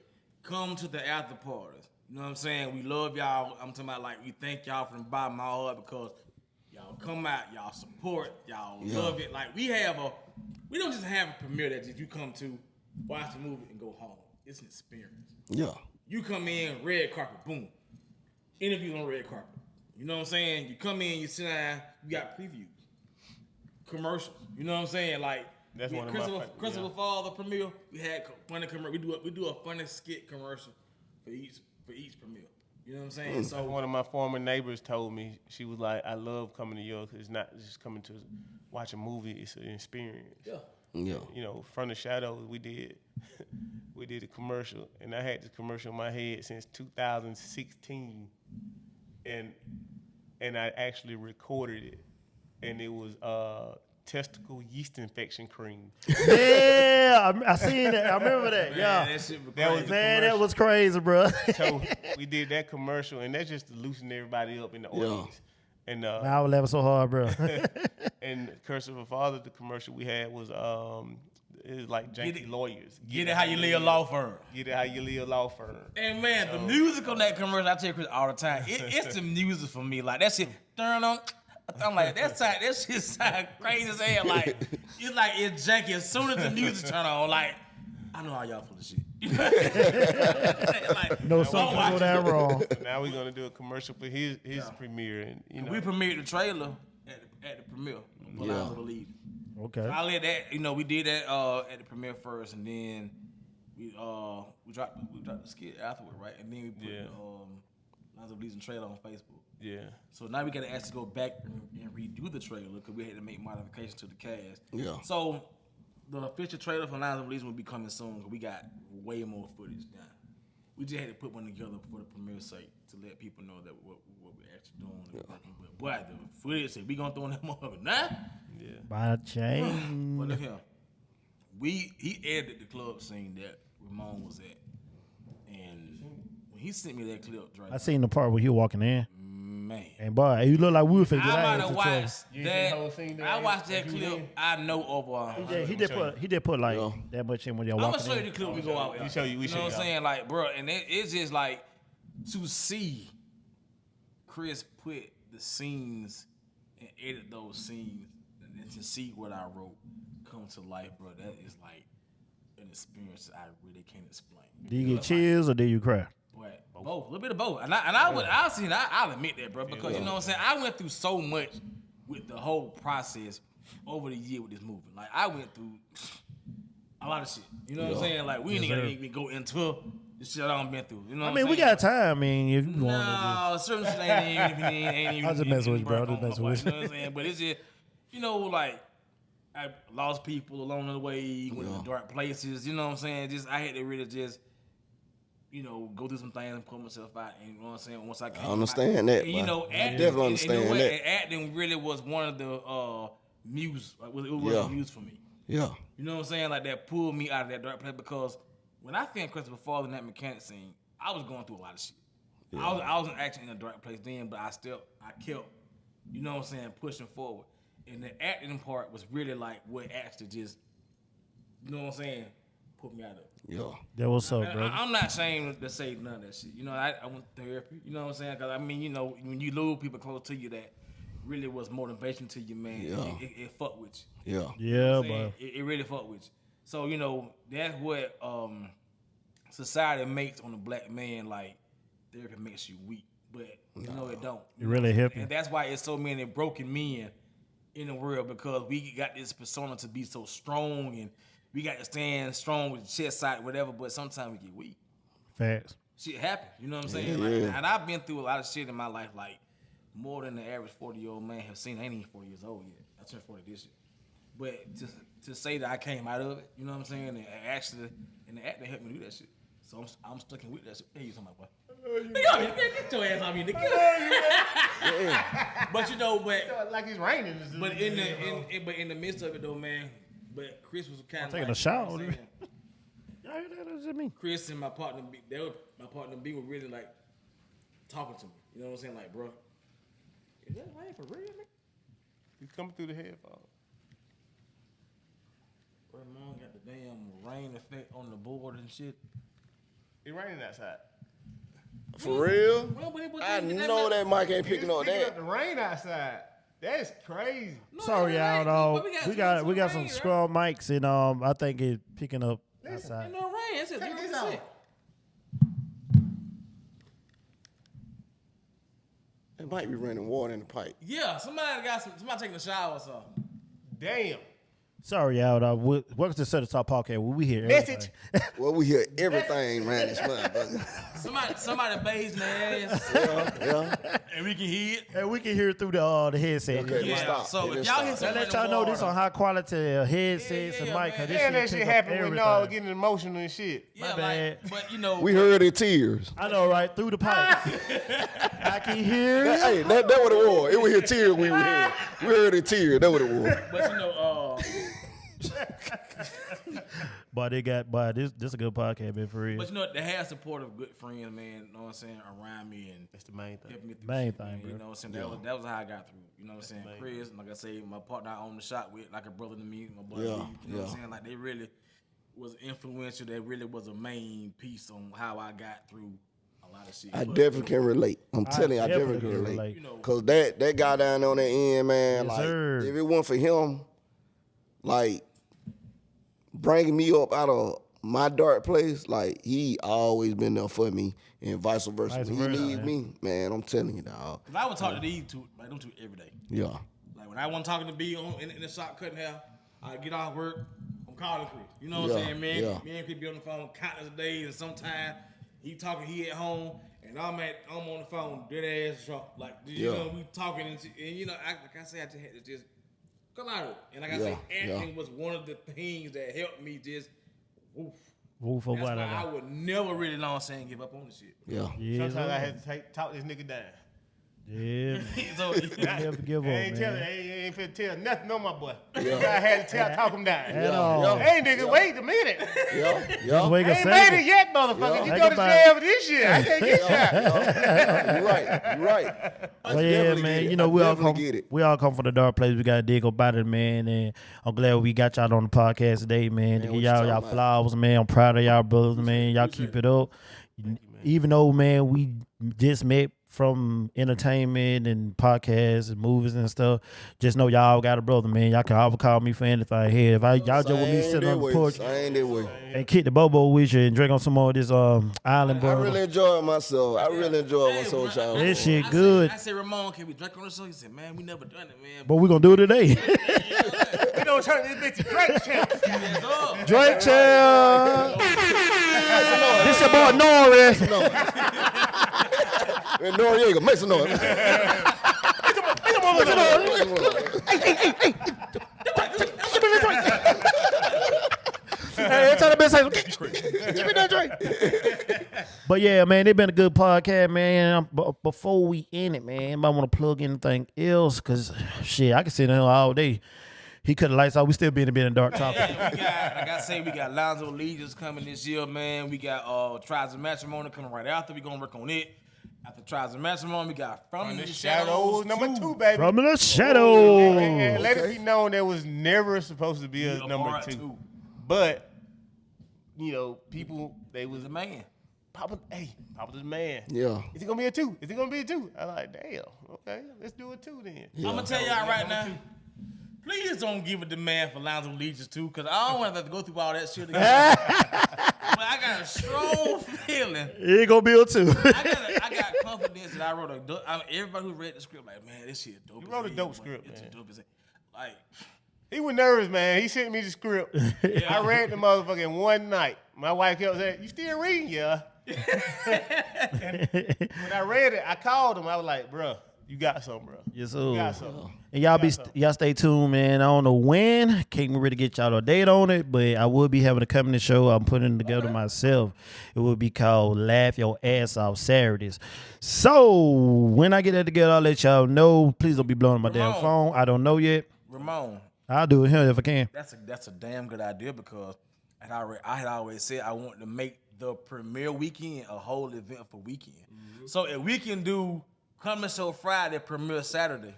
come to the after parties. You know what I'm saying? We love y'all. I'm talking about like we thank y'all from the bottom of my heart because y'all come out, y'all support, y'all love it. Like we don't just have a premiere that just you come to, watch the movie and go home. It's an experience. Yeah. You come in, red carpet, boom. Interview on red carpet. You know what I'm saying? You come in, you sit down, you got previews, commercials. You know what I'm saying? Like That's one of my Christopher Fall, the premiere, we had funny commercial. We do a funny skit commercial for each premiere. You know what I'm saying? So one of my former neighbors told me, she was like, I love coming to York. It's not just coming to watch a movie, it's an experience. Yeah. Yeah. You know, From the Shadows, we did a commercial, and I had this commercial in my head since 2016, and I actually recorded it, and it was testicle yeast infection cream. Yeah, I seen that. I remember that. Man, Yeah, that shit was That was crazy. man, that was crazy, bro. So we did that commercial, and that's just to loosen everybody up in the audience. And I was laughing so hard, bro. and Curse of a Father, the commercial we had was it was like janky it- lawyers. Get it how you live law firm. Get it how you live law firm. And man, the music on that commercial, I tell Chris all the time, it's the music for me. Like that shit, turn on. I'm like, that shit sound crazy as hell. Like, it's janky. As soon as the music turn on, like, I know how y'all full of shit. like, No, don't something watch go it. that wrong. Now we're gonna do a commercial for his premiere, and you know, We premiered the trailer at the premiere. For Lies of the Lead. Okay. I let that, we did that at the premiere first, and then we dropped the skit afterward, right? And then we put Lies of the Lead trailer on Facebook. yeah. So now we got to actually go back and redo the trailer because we had to make modifications to the cast. Yeah. So the official trailer for Lies of Legion will be coming soon because we got way more footage now. We just had to put one together for the premiere site to let people know that what we're actually doing. But boy, the footage, we gonna throw in that motherfucker now. By chain. But look here, he edited the club scene that Ramon was at, and when he sent me that clip, Drake, I seen the part where he walking in, man. and boy, you look like we were finna get I out might of have here. watched You ain't seen the whole that. scene there? I watched that You clip. did? I know over. He did put like that much in when y'all I'm gonna walking show you in. the clip when we go out. We show you. We You show know you. what I'm saying? Like, bro, and it's just like to see Chris put the scenes and edit those scenes, and then to see what I wrote come to life, bro. That is like an experience I really can't explain. Did you get chills or did you cry? But both, a little bit of both. I'll admit that, bro, because you know what I'm saying? I went through so much with the whole process over the year with this movie. Like, I went through a lot of shit. You know what I'm saying? Like, we ain't gonna even go into the shit I done been through. You know what I I'm mean, we saying? got time. I mean, if you want to. No, certain shit ain't even. I was just messing with you, bro. I was just You messing know with what I'm saying? But it's just, like, I lost people along the way, went to dark places. You know what I'm saying? Just I had to really just, go through some things and pull myself out. And you know what I'm saying? Once I came I understand that, and, bro. I acting, definitely understand and that. acting really was one of the muse. Like, it was a muse for me. Yeah. You know what I'm saying? Like, that pulled me out of that dark place because when I filmed Christopher Falls in that mechanic scene, I was going through a lot of shit. I wasn't actually in a dark place then, but I kept, you know what I'm saying, pushing forward. And the acting part was really like what actually just, you know what I'm saying, put me out of it. Yeah. That what's up, bro? I'm not ashamed to say none of that shit. I went to therapy. You know what I'm saying? Because, when you lose people close to you that really was motivation to you, man, it fuck with you. Yeah. Yeah, Saying, bro. it really fuck with you. So, that's what society makes on a black man, like, therapy makes you weak. But, it don't. It really help you. And that's why it's so many broken men in the world, because we got this persona to be so strong and we got to stand strong with the chest out, whatever, but sometimes we get weak. Facts. shit happen. You know what I'm saying? Yeah. Like, and I've been through a lot of shit in my life, like more than the average 40-year-old man have seen. I ain't even 40 years old yet. I turned 40 this year. But to say that I came out of it, you know what I'm saying? And actually, and the acting helped me do that shit. So I'm sticking with that shit. Hey, you talking about what? Get your ass on me, nigga. But you know, Like it's raining. but in the midst of it though, man. But Chris was kind of taking like, a shower, you know what I'm dude. saying? Y'all hear that? What does it mean? Chris and my partner B were really like talking to me. You know what I'm saying? Like, bro, is that rain for real, nigga? You coming through the headphones. Bro, mom got the damn rain effect on the board and shit. It's raining outside. For real? Well, but I know that mic ain't picking up Picking that. up the rain outside. That's crazy. Sorry, y'all. Though we got some rain, scroll mics, and I think it's picking up outside. Ain't no rain. It's just Check this 0%. out. It might be running water in the pipe. Yeah, somebody taking a shower or something. Damn. Sorry, y'all. Welcome to Set the Top Podcast. Where we hear Message. Well, we hear everything, man. This motherfucker. Somebody bathing their ass, Yeah. and we can hear it. and we can hear it through the headset. Okay, Yeah. let's stop. So Let's if y'all stop. hear I something let y'all know this on high quality headsets and Yeah, mic. 'cause man. this And that pick shit up happened when everything. y'all getting emotional and shit. Yeah, My like, bad. but you know, We heard the tears. I know, right? Through the pipe. I can hear it. Hey, that what it was. It was here tears we were hearing. We heard the tears. That what it was. but you know, But this a good podcast, man, for real. but you know, they have supportive, good friends, man. You know what I'm saying, around me and That's the main thing. helping me through Main shit, thing, man. bro. You know what I'm saying? That was how I got through. You know what I'm saying? Chris, like I say, my partner I own the shop with, like a brother to me, my boy. Yeah, Lee, you know what yeah. I'm saying? Like they really was influential. They really was a main piece on how I got through a lot of shit. I But, definitely can relate. I'm telling you, I definitely can relate. Cause that guy down on the end, man, Yes, like sir. if it wasn't for him, like bringing me up out of my dark place, like he always been there for me, and vice versa. Vice When versa, he needs man. me, man, I'm telling you, dog. 'cause I would talk to these two, like them two every day. Yeah, Like when I wasn't talking to B in the shop cutting hair, I get off work, I'm calling Chris. You know what I'm Yeah, saying, man? yeah. Me and Chris be on the phone countless of days, and sometimes he talking, he at home, and I'm on the phone, dead ass drunk. Like you Yeah. know, we talking and you know, like I say, I just had to just come out of it. And like I Yeah, say, acting yeah. was one of the things that helped me just. Oof. Wolf of That's what why I would never really long saying give up on the shit. yeah. Yeah, Sometimes I had to talk this nigga down. yeah. So Never give up, I ain't telling, man. ain't finna tell nothing on my boy. Yeah. I had to talk him down. At all. Hey nigga, wait a minute. Yeah, Just yeah. wake I up ain't made second. it yet, motherfucker. You Think go to about jail for this shit. I can't get shot. You're right. You're right. I But yeah, definitely man, get it. you know I we all definitely come get it. we all come from the dark place. We gotta dig about it, man. And I'm glad we got y'all on the podcast today, man. To what give you y'all talking y'all about? flowers, man. I'm proud of y'all brothers, man. Y'all keep it up. Even though, man, we just met from entertainment and podcasts and movies and stuff. Just know y'all got a brother, man. Y'all can always call me for anything here. If y'all just want me Same sitting on that the way, porch same that way. and kick the bobo with you and drink on some more of this island, I bro. really enjoyed myself. I really enjoyed myself with y'all. This shit I good. I said, Ramon, can we drink on the show? He said, man, we never done it, man. But we gonna do it today. We don't turn this bitch to Drake champs. Yes, sir. Drake Champ. This your boy Norris. And Noriega, make some noise. Hey, tell the best give me that drink. But yeah, man, it been a good podcast, man. But before we end it, man, I want to plug anything else, cause shit, I can sit in here all day. He cut the lights out. We still be in a dark topic. We got, like I say, we got Lonzo Legions coming this year, man. We got Trials of Matrimony coming right after. We gonna work on it. After Trials of Matrimony, we got From the Shadows Number 2. 2, baby. From the shadow. And let it be known there was never supposed to be a number part 2. two. But, you know, people, they was The man. Papa, Papa's man. Yeah. Is it gonna be a 2? Is it gonna be a 2? I'm like, damn, okay, let's do a 2 then. Yeah. I'm gonna tell y'all right now. Please don't give a demand for Lonzo Legions too, cause I don't want to have to go through all that shit again. But I got a strong feeling. It ain't gonna be a 2. I got confidence that I wrote everybody who read the script, like, man, this shit dope. You wrote a as dope hell, script, It's man. dope as hell. Like, He was nervous, man. He sent me the script. I read the motherfucker in one night. My wife kept saying, "You still reading, yeah?" And when I read it, I called him. I was like, "Bruh, you got something, bro. Yes, You got sir. something." And y'all stay tuned, man. I don't know when. Can't really get y'all a date on it, but I will be having a coming show. I'm putting it together myself. It will be called Laugh Your Ass Off Saturdays. So when I get that together, I'll let y'all know. Please don't be blowing up my damn phone. I don't know yet. Ramon, I'll do it here if I can. that's a damn good idea because I had always said I want to make the premiere weekend a whole event for weekend. Mm-hmm. So if we can do coming show Friday, premiere Saturday.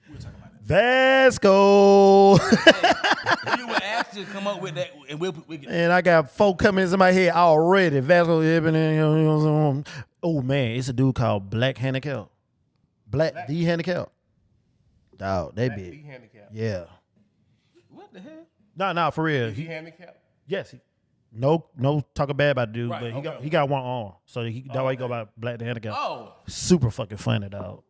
We'll talk about that. Vasco. You would actually come up with that, and we can. And I got 4 coming in my head already. Vasco. Oh man, it's a dude called Black Handicap. Black D Handicap. Dog, they Black big. D handicap. Yeah. What the hell? Nah, for real. Is he handicapped? Yes. No talking bad about the dude, Right, but okay. he got one arm, so that way he go by Black the Handicap. Oh, Super fucking funny, dog.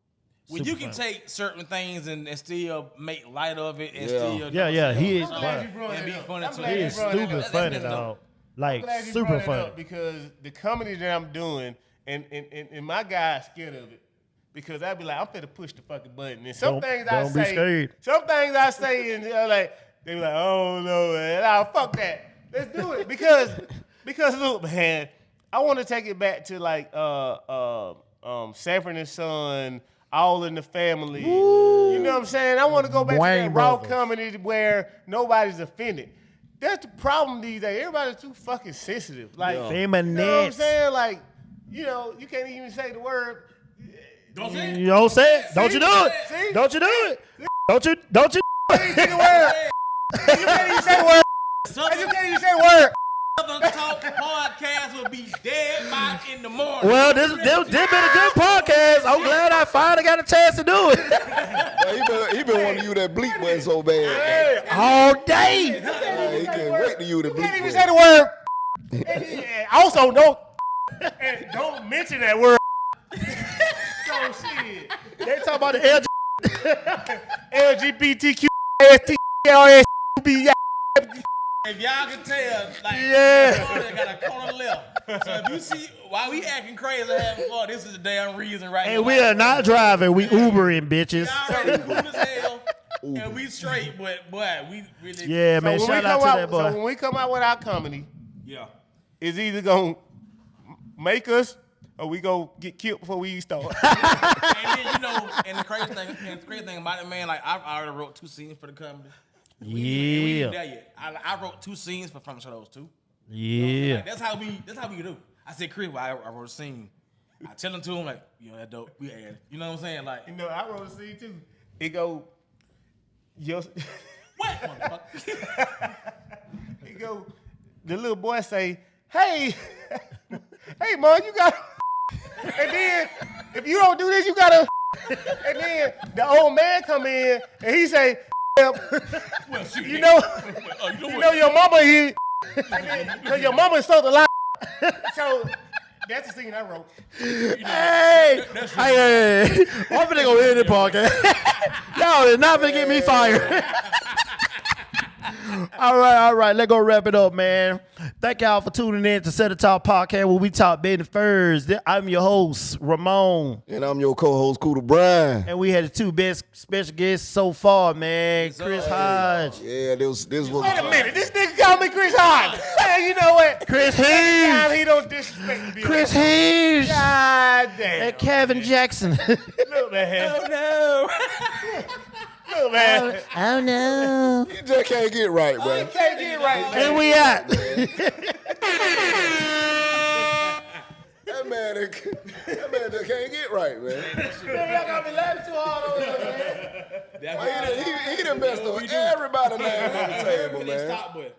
when Super you can funny. take certain things and still make light of it and Yeah. still Yeah, he is. I'm glad you Wow. brought and it be up. funny I'm too. glad He you is brought it stupid up. funny, that's dope. dog. Like I'm glad you super brought it funny. up because the comedy that I'm doing, and my guy's scared of it. Because I'd be like, I'm finna push the fucking button. And some Don't- things I don't be say, scared. some things I say, and like they be like, oh no, man, nah, fuck that. Let's do it because look, man, I want to take it back to like Sanford and Son, All in the Family. You know what I'm saying? I want to go back Wayne to that raw Brothers. comedy where nobody's offended. That's the problem these days. Everybody's too fucking sensitive. Like, you know what I'm Feminist. saying? Like, you know, you can't even say the word. Don't say it. You don't say it. Don't you do it. See? Don't you do it. Don't you. Say the word. You can't even say the word. You can't even say the word. Southern Talk podcast will be dead by in the morning. Well, this been a good podcast. I'm glad I finally got a chance to do it. He been wanting to use that bleep button so bad. All day. He can't wait to use the You can't even bleep say button. the word. And also, don't mention that word. So shit. They talk about the LGBTQ STLSB. If y'all can tell, like, Yeah. they got a corner left. So if you see why we acting crazy having fun, this is the damn reason right And now. we are not driving. We Ubering, bitches. Y'all already cool as hell, and we straight, but boy, we really. Yeah, man. So when Shout out to that so boy. when we come out with our comedy, Yeah. it's either gonna make us or we go get killed before we start. And then, you know, and the crazy thing about it, man, like I already wrote 2 scenes for the comedy. We ain't there Yeah. yet. I wrote 2 scenes for From Shadows too. Yeah. Like, that's how we do. I said, Chris, well, I wrote a scene. I tell him to him like, yo, that dope. We add. You know what I'm saying? Like, You know, I wrote a scene too. It go, yo, what, motherfucker? it go. The little boy say, "Hey, hey, mom, you got." And then if you don't do this, you gotta. And then the old man come in and he say, Well, shoot, "You nigga. know, Oh, you know you what? know your mama here, cause your mama sold a lot." So that's the scene I wrote. Hey, hey, I'm finna go end the podcast. Y'all is not finna get me fired. All right. Let's go wrap it up, man. Thank y'all for tuning in to Set the Top Podcast where we talk business first. I'm your host, Ramon. And I'm your co-host, Cooter Brian. And we had the 2 best special guests so far, man. Chris Hodge. Yeah, this was. Wait a minute, this nigga called me Chris Hodge. Hey, you know what? Chris Time Hayes. he don't disrespect me. Chris Hayes. God damn. And Kevin Jackson. Look, man. Oh, no. Look, man. Oh, no. You just can't get right, You man. can't get right, man. And we out. That man just can't get right, man. Y'all got me laughing too hard over there, man. He done messed up everybody name on the table, man. Stop, but